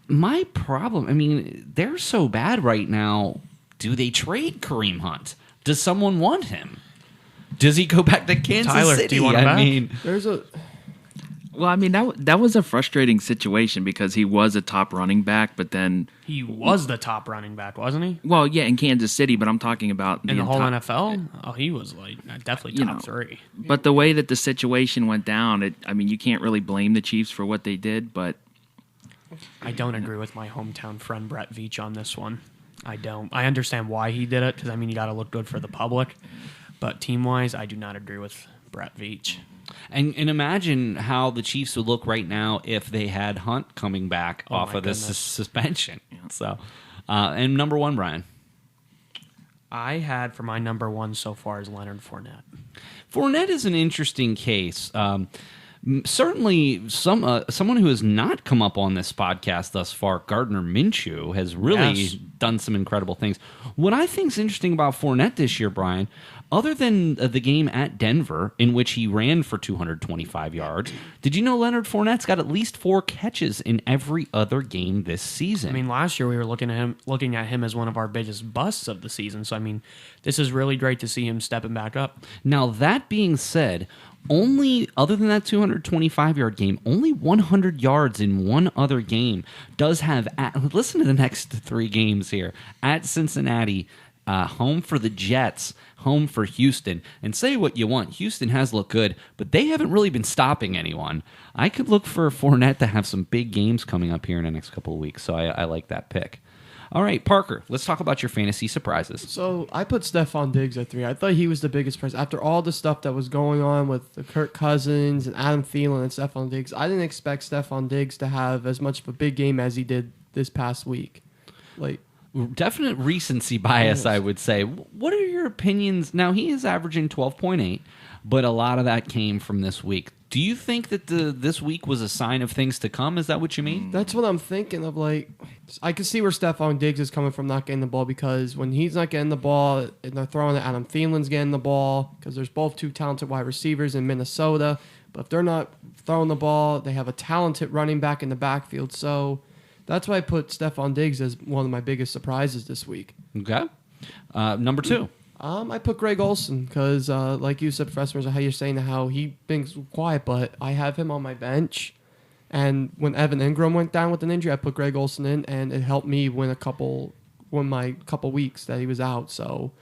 My problem, I mean, they're so bad right now. Do they trade Kareem Hunt? Does someone want him? Does he go back to Kansas Tyler, City? do you want him back? Well, I mean, that was a frustrating situation because he was a top running back, but then... He was the top running back, wasn't he? Well, yeah, in Kansas City, but I'm talking about... In the whole NFL? Oh, he was definitely top 3. But the way that the situation went down, you can't really blame the Chiefs for what they did, but... I don't agree with my hometown friend Brett Veach on this one. I don't. I understand why he did it, because, you got to look good for the public. But team-wise, I do not agree with Brett Veach. And imagine how the Chiefs would look right now if they had Hunt coming back off of this suspension. So, and number 1, Brian. I had for my number 1 so far is Leonard Fournette. Fournette is an interesting case. Certainly, someone who has not come up on this podcast thus far, Gardner Minshew, has really done some incredible things. What I think is interesting about Fournette this year, Brian, other than the game at Denver, in which he ran for 225 yards, did you know Leonard Fournette's got at least 4 catches in every other game this season? Last year we were looking at him as one of our biggest busts of the season. So, this is really great to see him stepping back up. Now, that being said, other than that 225-yard game, only 100 yards in one other game does have, listen to the next 3 games here, at Cincinnati, home for the Jets, home for Houston. And say what you want, Houston has looked good, but they haven't really been stopping anyone. I could look for Fournette to have some big games coming up here in the next couple of weeks, so I like that pick. All right, Parker, let's talk about your fantasy surprises. So I put Stefon Diggs at 3. I thought he was the biggest surprise. After all the stuff that was going on with the Kirk Cousins and Adam Thielen and Stefon Diggs, I didn't expect Stefon Diggs to have as much of a big game as he did this past week. Definite recency bias, I would say. What are your opinions? Now, he is averaging 12.8, but a lot of that came from this week. Do you think that this week was a sign of things to come? Is that what you mean? That's what I'm thinking of. I can see where Stefon Diggs is coming from not getting the ball, because when he's not getting the ball and they're throwing it, Adam Thielen's getting the ball, because there's both 2 talented wide receivers in Minnesota. But if they're not throwing the ball, they have a talented running back in the backfield. So that's why I put Stefon Diggs as one of my biggest surprises this week. Okay. Number 2. I put Greg Olson because, like you said, Professor, how you're saying how he been quiet, but I have him on my bench. And when Evan Ingram went down with an injury, I put Greg Olson in, and it helped me win my couple weeks that he was out. So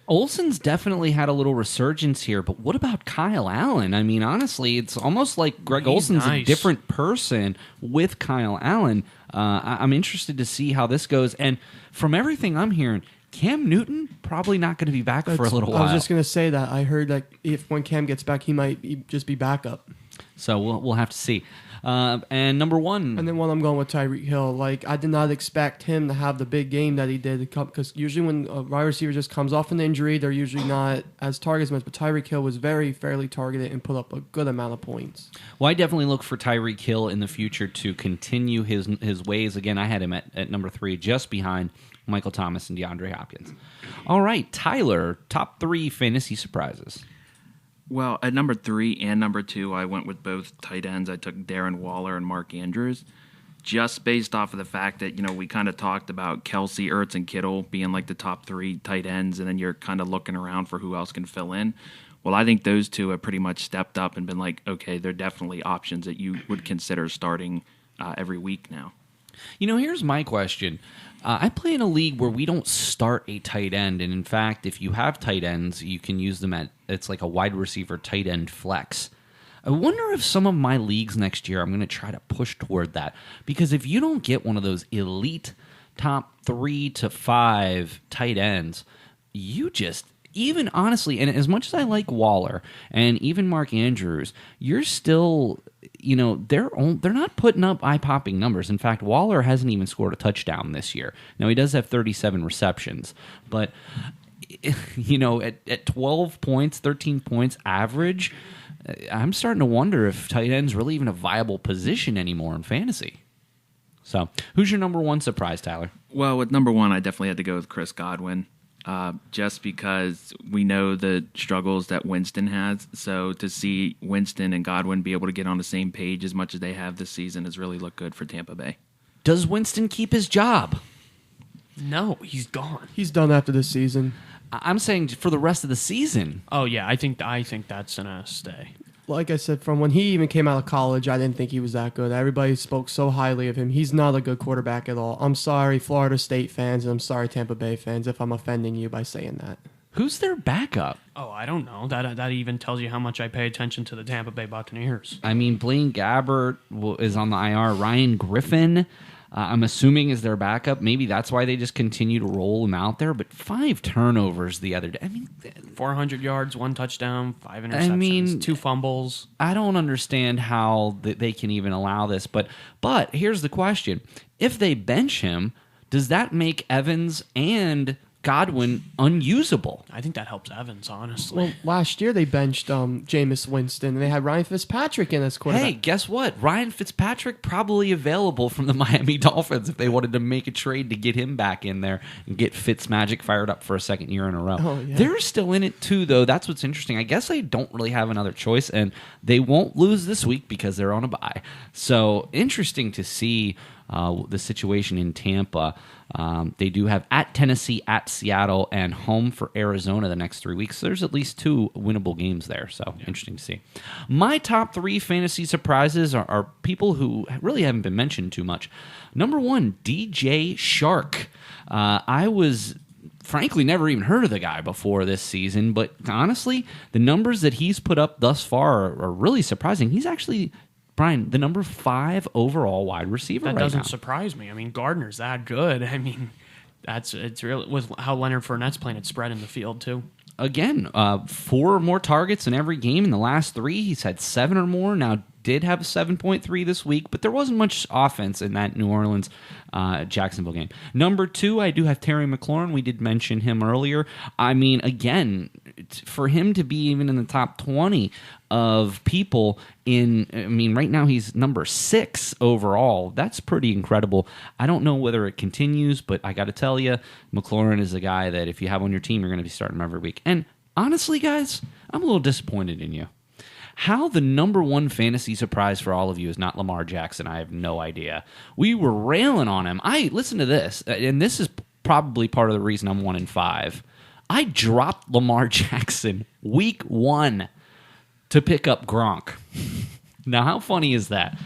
Olson's definitely had a little resurgence here, but what about Kyle Allen? Honestly, it's almost like Greg Olson's a different person with Kyle Allen. I'm interested to see how this goes. And from everything I'm hearing, Cam Newton probably not going to be back for a little while. I was just going to say that. I heard that when Cam gets back, he might just be backup. So we'll have to see. And number 1. And then I'm going with Tyreek Hill. I did not expect him to have the big game that he did, because usually when a wide receiver just comes off an injury, they're usually not as targeted as much. But Tyreek Hill was fairly targeted and put up a good amount of points. Well, I definitely look for Tyreek Hill in the future to continue his ways. Again, I had him at number 3, just behind Michael Thomas and DeAndre Hopkins. All right, Tyler, top 3 fantasy surprises. Well, at number 3 and number 2, I went with both tight ends. I took Darren Waller and Mark Andrews, just based off of the fact that, we kind of talked about Kelsey, Ertz, and Kittle being like the top 3 tight ends, and then you're kind of looking around for who else can fill in. Well, I think those 2 have pretty much stepped up and been like, okay, they're definitely options that you would consider starting every week now. Here's my question. I play in a league where we don't start a tight end, and in fact, if you have tight ends, you can use them it's like a wide receiver tight end flex. I wonder if some of my leagues next year, I'm going to try to push toward that, because if you don't get one of those elite top 3 to 5 tight ends, you just... Even honestly, and as much as I like Waller and even Mark Andrews, you're still, they're not putting up eye-popping numbers. In fact, Waller hasn't even scored a touchdown this year. Now, he does have 37 receptions, but at 12 points, 13 points average, I'm starting to wonder if tight end's really even a viable position anymore in fantasy. So, who's your number one surprise, Tyler? Well, with number one, I definitely had to go with Chris Godwin, just because we know the struggles that Winston has. So to see Winston and Godwin be able to get on the same page as much as they have this season has really looked good for Tampa Bay. Does Winston keep his job? No, he's gone. He's done after this season. I'm saying for the rest of the season. Oh yeah, I think that's gonna stay. Like I said, from when he even came out of college, I didn't think he was that good. Everybody spoke so highly of him. He's not a good quarterback at all. I'm sorry, Florida State fans, and I'm sorry, Tampa Bay fans, if I'm offending you by saying that. Who's their backup? Oh, I don't know. That even tells you how much I pay attention to the Tampa Bay Buccaneers. I mean, Blaine Gabbert is on the IR. Ryan Griffin, I'm assuming, is their backup. Maybe that's why they just continue to roll him out there. But 5 turnovers the other day. I mean, 400 yards, 1 touchdown, 5 interceptions, 2 fumbles. I don't understand how they can even allow this. But here's the question. If they bench him, does that make Evans and Godwin unusable? I think that helps Evans, honestly. Well, last year they benched Jameis Winston, and they had Ryan Fitzpatrick in as quarterback. Hey, guess what? Ryan Fitzpatrick probably available from the Miami Dolphins if they wanted to make a trade to get him back in there and get Fitzmagic fired up for a second year in a row. Oh, yeah. They're still in it too, though. That's what's interesting. I guess they don't really have another choice, and they won't lose this week because they're on a bye. So interesting to see the situation in Tampa. They do have at Tennessee, at Seattle, and home for Arizona the next 3 weeks. So there's at least 2 winnable games there. So interesting to see. My top 3 fantasy surprises are people who really haven't been mentioned too much. Number 1, DJ Shark. I was frankly never even heard of the guy before this season, but honestly, the numbers that he's put up thus far are really surprising. He's actually, Brian, the number 5 overall wide receiver that right doesn't now. surprise me. I mean, Gardner's that good. I mean, it's really with how Leonard Fournette's playing it spread in the field too. Again, 4 or more targets in every game in the last 3. He's had 7 or more. Now, did have a 7.3 this week, but there wasn't much offense in that New Orleans Jacksonville game. Number 2, I do have Terry McLaurin. We did mention him earlier. I mean, again, for him to be even in the top 20 of people right now he's number 6 overall. That's pretty incredible. I don't know whether it continues, but I got to tell you, McLaurin is a guy that if you have on your team, you're going to be starting him every week. And honestly, guys, I'm a little disappointed in you. How the number 1 fantasy surprise for all of you is not Lamar Jackson, I have no idea. We were railing on him. Listen to this, and this is probably part of the reason I'm 1-5. I dropped Lamar Jackson week 1 to pick up Gronk. Now, how funny is that?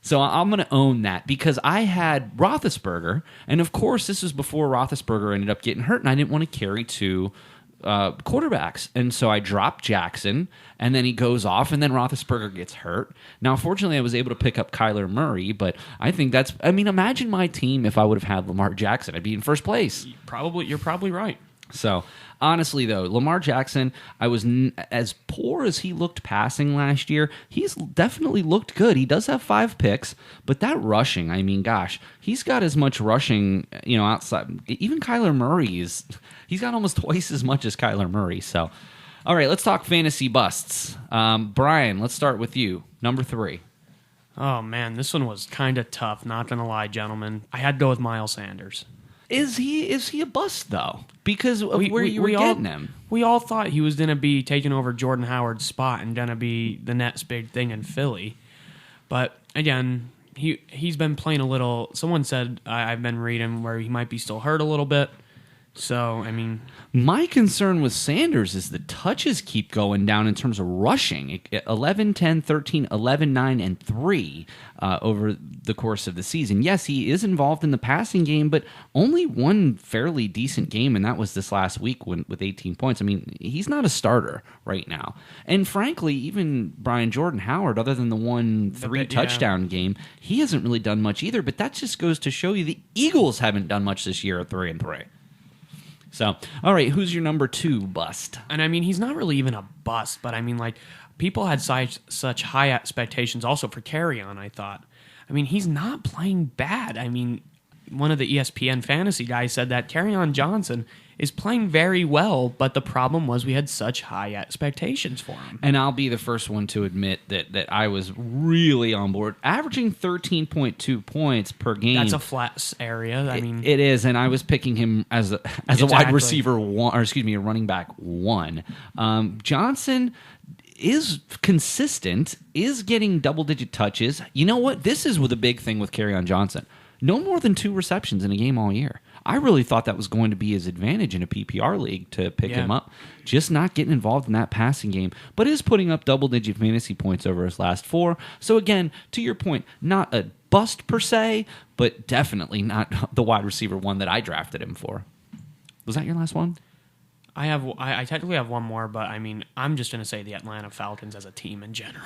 So I'm going to own that because I had Roethlisberger, and of course, this was before Roethlisberger ended up getting hurt, and I didn't want to carry 2 quarterbacks. And so I dropped Jackson, and then he goes off, and then Roethlisberger gets hurt. Now, fortunately, I was able to pick up Kyler Murray, but I think imagine my team if I would have had Lamar Jackson. I'd be in first place. You're probably right. So, honestly, though, Lamar Jackson, I was as poor as he looked passing last year, he's definitely looked good. He does have 5 picks, but that rushing, I mean, gosh, he's got as much rushing, outside. Even Kyler Murray he's got almost twice as much as Kyler Murray. So, all right, let's talk fantasy busts. Brian, let's start with you. Number 3. Oh, man, this one was kind of tough, not going to lie, gentlemen. I had to go with Miles Sanders. Is he a bust, though? Because of where you were getting him. We all thought he was going to be taking over Jordan Howard's spot and going to be the next big thing in Philly. But, again, he's been playing a little... Someone said, I've been reading, where he might be still hurt a little bit. So, I mean... My concern with Sanders is the touches keep going down in terms of rushing. 11, 10, 13, 11, 9, and 3 over the course of the season. Yes, he is involved in the passing game, but only one fairly decent game, and that was this last week with 18 points. I mean, he's not a starter right now. And frankly, even Jordan Howard, other than the 1-3 touchdown game, he hasn't really done much either, but that just goes to show you the Eagles haven't done much this year at 3-3. So, all right, who's your number 2 bust? And I mean, he's not really even a bust, but I mean, like, people had such high expectations also for Carry-On, I thought. I mean, he's not playing bad. I mean, one of the ESPN fantasy guys said that Kerryon Johnson is playing very well, but the problem was we had such high expectations for him. And I'll be the first one to admit that I was really on board. Averaging 13.2 points per game. That's a flat area. I mean, it is, and I was picking him as a Exactly. wide receiver one, or excuse me, a running back one. Johnson is consistent, is getting double-digit touches. You know what? This is the big thing with Kerryon Johnson. No more than 2 receptions in a game all year. I really thought that was going to be his advantage in a PPR league to pick him up. Just not getting involved in that passing game, but is putting up double-digit fantasy points over his last 4. So again, to your point, not a bust per se, but definitely not the wide receiver one that I drafted him for. Was that your last one? I technically have one more, but I mean, I'm just going to say the Atlanta Falcons as a team in general.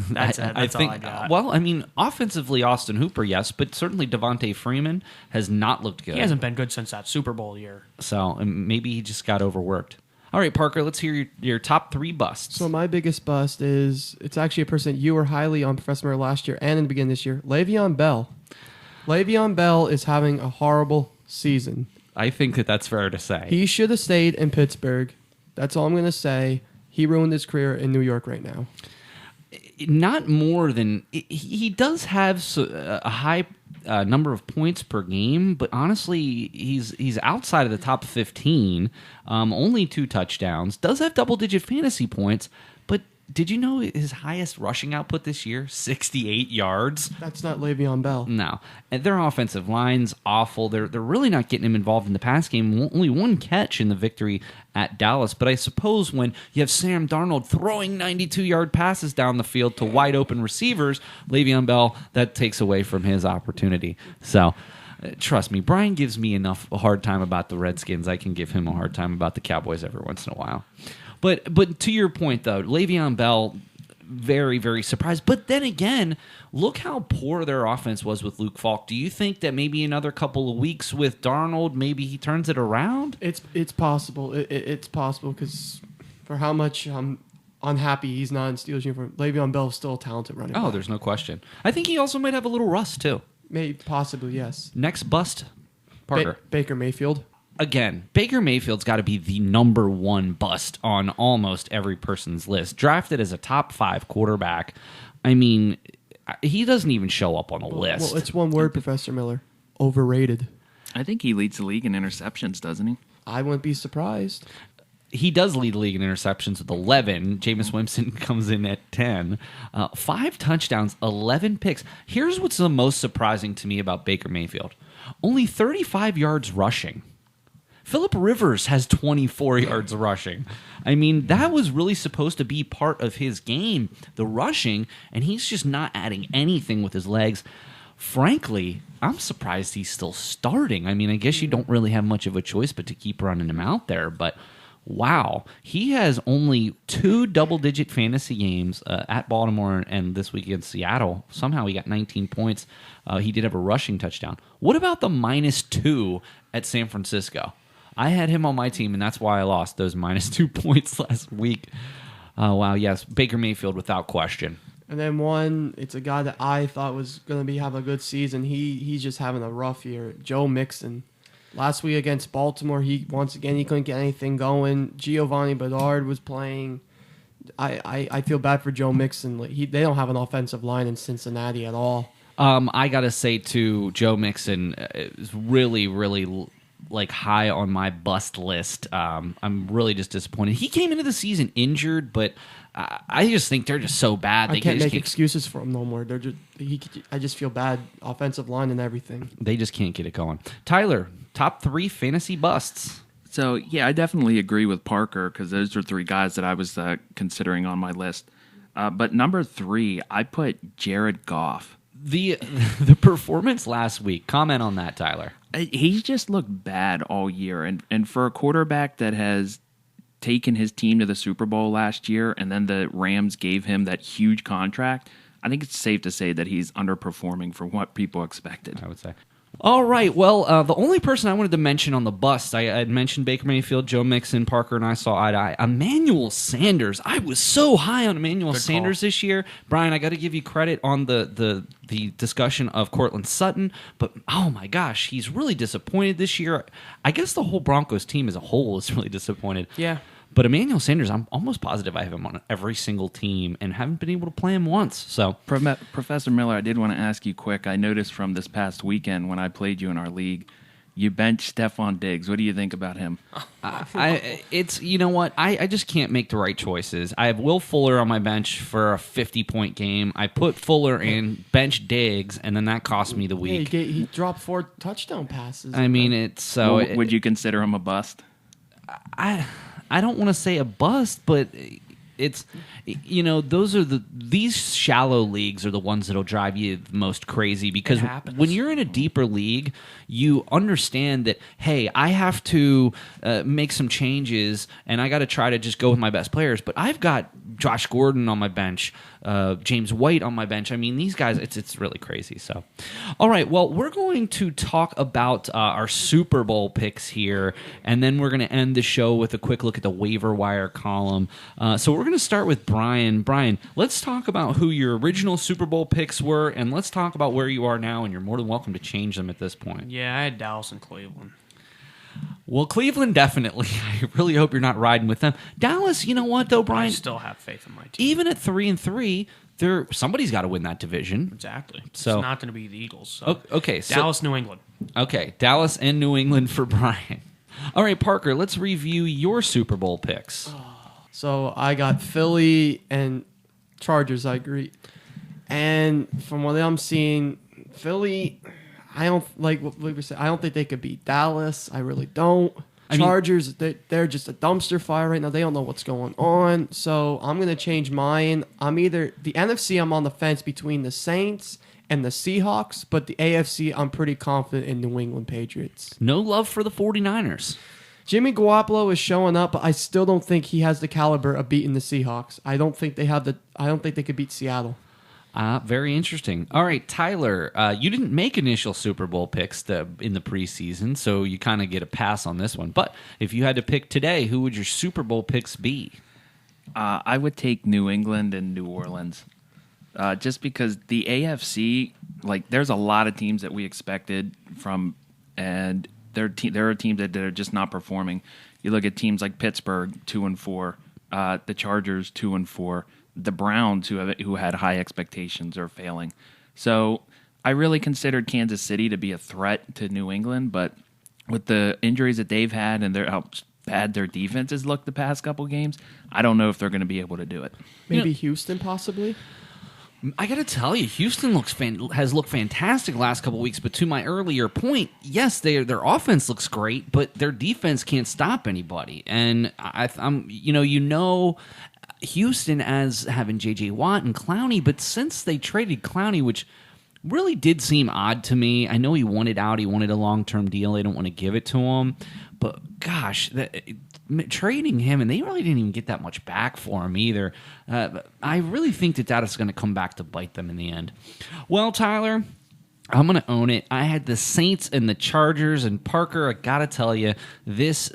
That's it. That's all I got. Well, I mean, offensively, Austin Hooper, yes, but certainly Devontae Freeman has not looked good. He hasn't been good since that Super Bowl year. So maybe he just got overworked. All right, Parker, let's hear your top 3 busts. So my biggest bust is, it's actually a person you were highly on Professor Miller last year and in the beginning of this year, Le'Veon Bell. Le'Veon Bell is having a horrible season. I think that's fair to say. He should have stayed in Pittsburgh. That's all I'm going to say. He ruined his career in New York right now. Not more than... He does have a high number of points per game, but honestly, he's outside of the top 15. Only 2 touchdowns. Does have double-digit fantasy points, but did you know his highest rushing output this year? 68 yards. That's not Le'Veon Bell. No. And their offensive line's awful. They're really not getting him involved in the pass game. Only 1 catch in the victory at Dallas. But I suppose when you have Sam Darnold throwing 92-yard passes down the field to wide-open receivers, Le'Veon Bell, that takes away from his opportunity. So... trust me, Brian gives me enough a hard time about the Redskins. I can give him a hard time about the Cowboys every once in a while. But to your point, though, Le'Veon Bell, very, very surprised. But then again, look how poor their offense was with Luke Falk. Do you think that maybe another couple of weeks with Darnold, maybe he turns it around? It's possible. It's possible because for how much I'm unhappy he's not in Steelers uniform, Le'Veon Bell is still a talented running back. Oh, there's no question. I think he also might have a little rust, too. Maybe, possibly, yes. Next bust, Parker. Baker Mayfield. Again, Baker Mayfield's got to be the number 1 bust on almost every person's list. Drafted as a top 5 quarterback. I mean, he doesn't even show up on the list. Well, it's one word, Professor Miller. Overrated. I think he leads the league in interceptions, doesn't he? I wouldn't be surprised. He does lead the league in interceptions with 11. Jameis Winston comes in at 10. 5 touchdowns, 11 picks. Here's what's the most surprising to me about Baker Mayfield. Only 35 yards rushing. Phillip Rivers has 24 yards rushing. I mean, that was really supposed to be part of his game, the rushing, and he's just not adding anything with his legs. Frankly, I'm surprised he's still starting. I mean, I guess you don't really have much of a choice but to keep running him out there, but wow. He has only 2 double-digit fantasy games at Baltimore and this week against Seattle. Somehow he got 19 points. He did have a rushing touchdown. What about the -2 at San Francisco? I had him on my team, and that's why I lost those -2 points last week. Wow, yes, Baker Mayfield without question. And then one, it's a guy that I thought was going to be having a good season. He's just having a rough year. Joe Mixon. Last week against Baltimore, he couldn't get anything going. Giovanni Bernard was playing. I feel bad for Joe Mixon. They don't have an offensive line in Cincinnati at all. I gotta say too, Joe Mixon is really, really high on my bust list. I'm really just disappointed. He came into the season injured, but I just think they're just so bad. I can't make excuses for him no more. I just feel bad. Offensive line and everything. They just can't get it going. Tyler, top 3 fantasy busts. So, yeah, I definitely agree with Parker because those are 3 guys that I was considering on my list. But number 3, I put Jared Goff. The performance last week, comment on that, Tyler. He's just looked bad all year. And for a quarterback that has taken his team to the Super Bowl last year and then the Rams gave him that huge contract, I think it's safe to say that he's underperforming for what people expected. I would say. All right. Well, the only person I wanted to mention on the bust, I had mentioned Baker Mayfield, Joe Mixon, Parker, and I saw eye to eye. Emmanuel Sanders. I was so high on Emmanuel Sanders this year. Brian, I got to give you credit on the discussion of Courtland Sutton, but oh my gosh, he's really disappointed this year. I guess the whole Broncos team as a whole is really disappointed. Yeah. But Emmanuel Sanders, I'm almost positive I have him on every single team and haven't been able to play him once. So, Professor Miller, I did want to ask you quick. I noticed from this past weekend when I played you in our league, you benched Stefon Diggs. What do you think about him? It's you know what? I just can't make the right choices. I have Will Fuller on my bench for a 50-point game. I put Fuller in, bench Diggs, and then that cost me the week. Yeah, he dropped 4 touchdown passes. I mean, it's so. Would you consider him a bust? I don't want to say a bust, but it's these shallow leagues are the ones that'll drive you the most crazy because when you're in a deeper league, you understand that hey, I have to make some changes and I got to try to just go with my best players. But I've got Josh Gordon on my bench, James White on my bench. I mean, these guys, it's really crazy. So, all right, well, we're going to talk about our Super Bowl picks here, and then we're going to end the show with a quick look at the waiver wire column. So we're going to start with Brian. Brian, let's talk about who your original Super Bowl picks were, and let's talk about where you are now, and you're more than welcome to change them at this point. Yeah, I had Dallas and Cleveland. Well, Cleveland, definitely. I really hope you're not riding with them. Dallas, you know what, though, Brian? I still have faith in my team. Even at 3-3, somebody's got to win that division. Exactly. So, it's not going to be the Eagles. So. Okay. Dallas, New England. Okay, Dallas and New England for Brian. All right, Parker, let's review your Super Bowl picks. So I got Philly and Chargers, I agree. And from what I'm seeing, Philly, I don't like what we said. I don't think they could beat Dallas. I really don't. Chargers, they're just a dumpster fire right now. They don't know what's going on. So I'm going to change mine. I'm either the NFC, I'm on the fence between the Saints and the Seahawks, but the AFC, I'm pretty confident in New England Patriots. No love for the 49ers. Jimmy Garoppolo is showing up, but I still don't think he has the caliber of beating the Seahawks. I don't think they could beat Seattle. Very interesting. All right, Tyler, you didn't make initial Super Bowl picks in the preseason, so you kind of get a pass on this one. But if you had to pick today, who would your Super Bowl picks be? I would take New England and New Orleans. Just because the AFC, there's a lot of teams that we expected from, and there are teams that are just not performing. You look at teams like Pittsburgh, 2-4, the Chargers, 2-4, the Browns, who had high expectations, are failing. So I really considered Kansas City to be a threat to New England, but with the injuries that they've had and how bad their defense has looked the past couple games, I don't know if they're going to be able to do it. Maybe Houston, possibly. I got to tell you, Houston has looked fantastic the last couple of weeks. But to my earlier point, yes, their offense looks great, but their defense can't stop anybody. And I'm Houston as having J.J. Watt and Clowney, but since they traded Clowney, which really did seem odd to me. I know he wanted out. He wanted a long-term deal. They don't want to give it to him. But, gosh, trading him, and they really didn't even get that much back for him either. I really think that is going to come back to bite them in the end. Well, Tyler, I'm going to own it. I had the Saints and the Chargers, and Parker, I got to tell you, this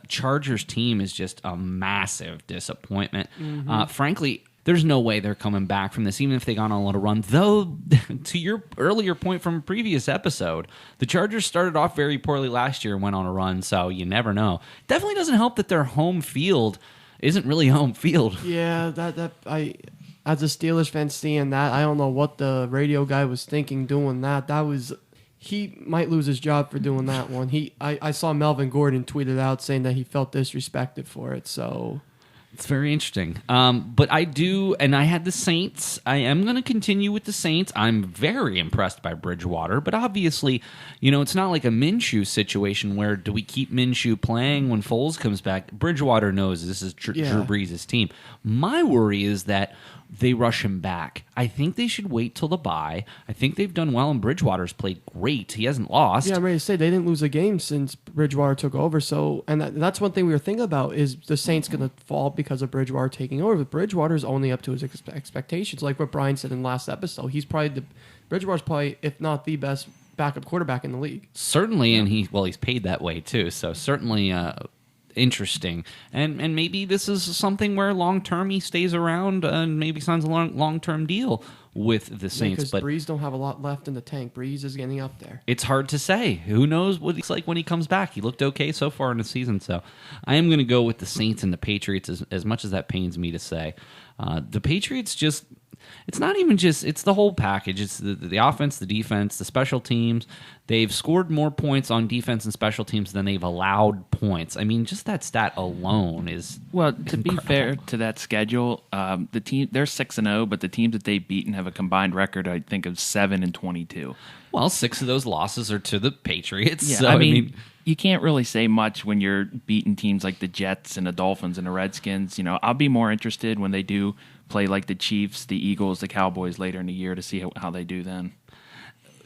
Chargers team is just a massive disappointment. Mm-hmm. Frankly, there's no way they're coming back from this, even if they got on a little run. Though, to your earlier point from a previous episode, the Chargers started off very poorly last year and went on a run, so you never know. Definitely doesn't help that their home field isn't really home field. Yeah, as a Steelers fan seeing that, I don't know what the radio guy was thinking doing that. He might lose his job for doing that one. I saw Melvin Gordon tweeted out saying that he felt disrespected for it, so... It's very interesting. But I do, and I had the Saints. I am going to continue with the Saints. I'm very impressed by Bridgewater, but obviously, it's not like a Minshew situation where do we keep Minshew playing when Foles comes back? Bridgewater knows this is Drew Brees' team. My worry is that they rush him back. I think they should wait till the bye. I think they've done well, and Bridgewater's played great. He hasn't lost. Yeah, I'm ready to say they didn't lose a game since Bridgewater took over. So, and that's one thing we were thinking about, is the Saints going to fall because of Bridgewater taking over? But Bridgewater's only up to his expectations. Like what Brian said in the last episode, Bridgewater's probably, if not the best backup quarterback in the league. Certainly, and he's paid that way too. So certainly interesting. And maybe this is something where long term he stays around and maybe signs a long term deal with the Saints. Because Breeze don't have a lot left in the tank. Breeze is getting up there. It's hard to say. Who knows what he's like when he comes back? He looked okay so far in the season. So I am going to go with the Saints and the Patriots as much as that pains me to say. The Patriots just... It's not even just, it's the whole package. It's the offense, the defense, the special teams. They've scored more points on defense and special teams than they've allowed points. I mean, just that stat alone is Well, to be fair to that schedule, the team, they're 6-0, but the teams that they've beaten have a combined record, I think, of 7-22. Well, 6 of those losses are to the Patriots. Yeah, So, I mean, you can't really say much when you're beating teams like the Jets and the Dolphins and the Redskins. You know, I'll be more interested when they do play like the Chiefs, the Eagles, the Cowboys later in the year to see how they do then.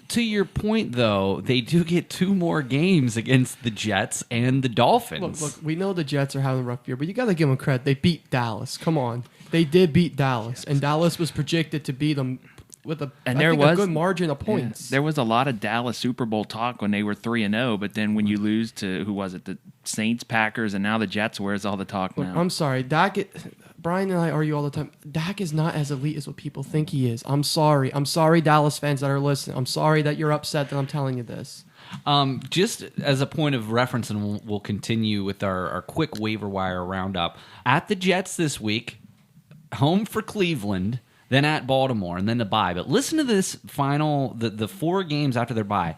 To your point, though, they do get 2 more games against the Jets and the Dolphins. Look, we know the Jets are having a rough year, but you got to give them credit. They beat Dallas. Come on. They did beat Dallas, and Dallas was projected to beat them with a good margin of points. There was a lot of Dallas Super Bowl talk when they were 3-0, but then when you lose to, who was it, the Saints, Packers, and now the Jets, where's all the talk now? I'm sorry. Brian and I argue all the time. Dak is not as elite as what people think he is. I'm sorry. I'm sorry, Dallas fans that are listening. I'm sorry that you're upset that I'm telling you this. Just as a point of reference, and we'll continue with our quick waiver wire roundup. At the Jets this week, home for Cleveland, then at Baltimore, and then the bye. But listen to this final, the 4 games after their bye.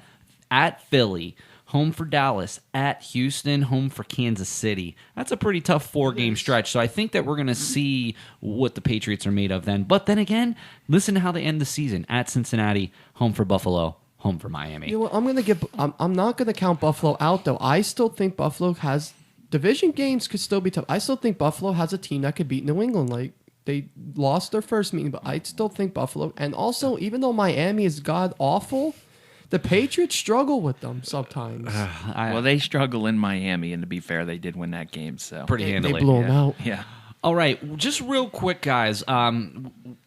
At Philly, home for Dallas, at Houston, home for Kansas City. That's a pretty tough 4-game stretch. So I think that we're going to see what the Patriots are made of then. But then again, listen to how they end the season. At Cincinnati, home for Buffalo, home for Miami. You know what, I'm not going to count Buffalo out, though. I still think Buffalo has... Division games could still be tough. I still think Buffalo has a team that could beat New England. Like, they lost their first meeting, but I still think Buffalo... And also, even though Miami is god-awful... The Patriots struggle with them sometimes. Well, they struggle in Miami, and to be fair, they did win that game. So pretty handily. They blew them out. Yeah. All right, just real quick, guys.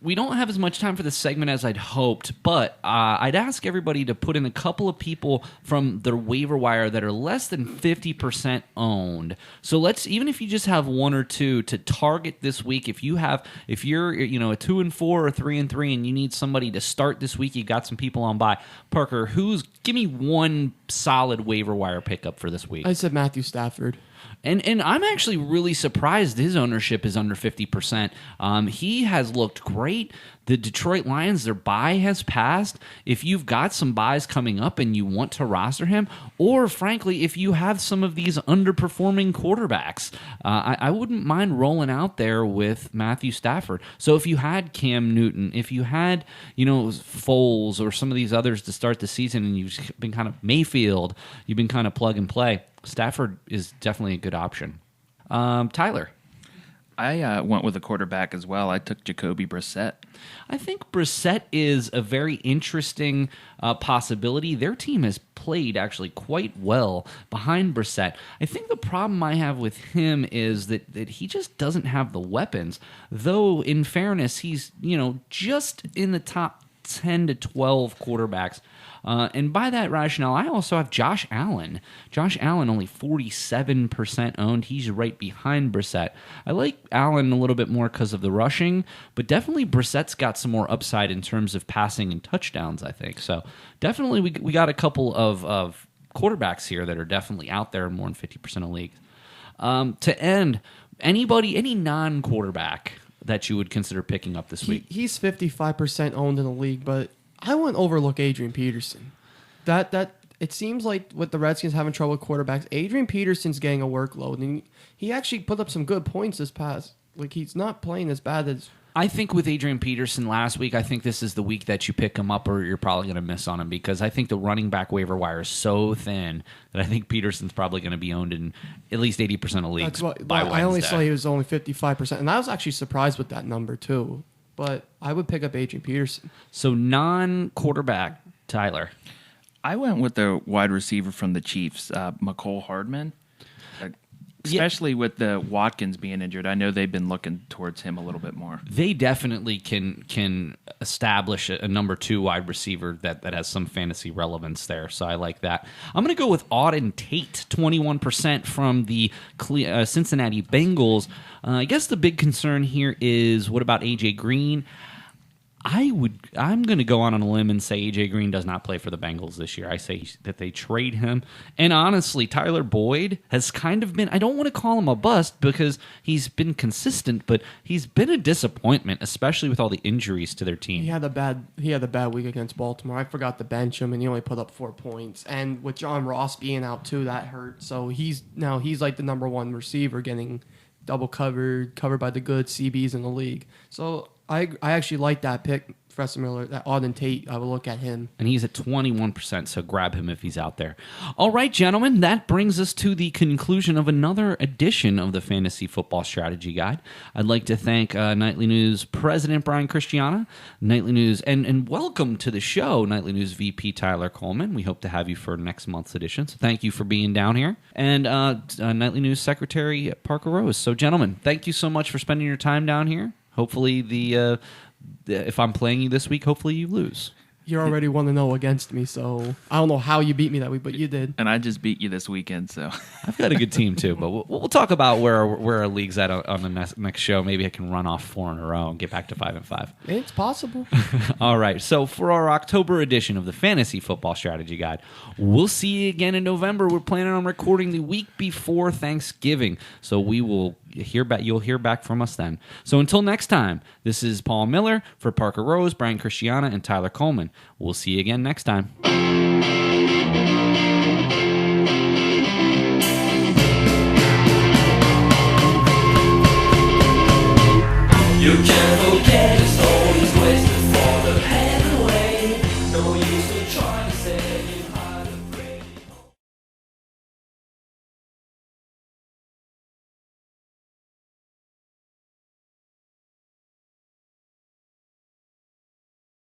We don't have as much time for this segment as I'd hoped, but I'd ask everybody to put in a couple of people from their waiver wire that are less than 50% owned. So let's, even if you just have 1 or 2 to target this week, if you're a 2-4 or 3-3, and you need somebody to start this week, you got some people on by. Parker, give me one solid waiver wire pickup for this week. I said Matthew Stafford. And I'm actually really surprised his ownership is under 50%. He has looked great. The Detroit Lions, their bye has passed. If you've got some buys coming up and you want to roster him, or frankly, if you have some of these underperforming quarterbacks, I wouldn't mind rolling out there with Matthew Stafford. So if you had Cam Newton, if you had, Foles or some of these others to start the season, and you've been kind of Mayfield, you've been kind of plug and play, Stafford is definitely a good option. Tyler. I went with a quarterback as well. I took Jacoby Brissette. I think Brissette is a very interesting possibility. Their team has played actually quite well behind Brissette. I think the problem I have with him is that he just doesn't have the weapons. Though, in fairness, he's just in the top 10 to 12 quarterbacks. And by that rationale, I also have Josh Allen. Josh Allen, only 47% owned. He's right behind Brissette. I like Allen a little bit more because of the rushing, but definitely Brissett's got some more upside in terms of passing and touchdowns, I think. So definitely we got a couple of quarterbacks here that are definitely out there in more than 50% of leagues. To end, any non-quarterback that you would consider picking up this week? He's 55% owned in the league, but I wouldn't overlook Adrian Peterson. That it seems like with the Redskins having trouble with quarterbacks, Adrian Peterson's getting a workload, and he actually put up some good points this past. Like, he's not playing as bad as... I think with Adrian Peterson last week, I think this is the week that you pick him up, or you're probably going to miss on him, because I think the running back waiver wire is so thin that I think Peterson's probably going to be owned in at least 80% of leagues by Wednesday. I only saw he was only 55%, and I was actually surprised with that number too. But I would pick up Adrian Peterson. So non-quarterback, Tyler. I went with the wide receiver from the Chiefs, McCole Hardman. Especially with the Watkins being injured. I know they've been looking towards him a little bit more. They definitely can establish a number 2 wide receiver that has some fantasy relevance there. So I like that. I'm going to go with Auden Tate, 21% from the Cincinnati Bengals. I guess the big concern here is, what about A.J. Green? I'm going to go on a limb and say A.J. Green does not play for the Bengals this year. I say that they trade him. And honestly, Tyler Boyd has kind of been, I don't want to call him a bust because he's been consistent, but he's been a disappointment, especially with all the injuries to their team. He had a bad week against Baltimore. I forgot to bench him, and he only put up 4 points. And with John Ross being out too, that hurt. So he's like the number 1 receiver, getting double covered by the good CBs in the league. So I actually like that pick, Professor Miller, that Auden Tate. I will look at him. And he's at 21%, so grab him if he's out there. All right, gentlemen, that brings us to the conclusion of another edition of the Fantasy Football Strategy Guide. I'd like to thank Nightly News President Brian Christiana, Nightly News, and welcome to the show, Nightly News VP Tyler Coleman. We hope to have you for next month's edition, so thank you for being down here. And Nightly News Secretary Parker Rose. So, gentlemen, thank you so much for spending your time down here. Hopefully, if I'm playing you this week, hopefully you lose. You're already 1-0 against me, so I don't know how you beat me that week, but you did. And I just beat you this weekend, so I've got a good team too. But we'll talk about where our league's at on the next show. Maybe I can run off 4 in a row and get back to 5-5. It's possible. All right. So for our October edition of the Fantasy Football Strategy Guide, we'll see you again in November. We're planning on recording the week before Thanksgiving, so we will hear back. You'll hear back from us then. So until next time, this is Paul Miller for Parker Rose, Brian Christiana, and Tyler Coleman. We'll see you again next time.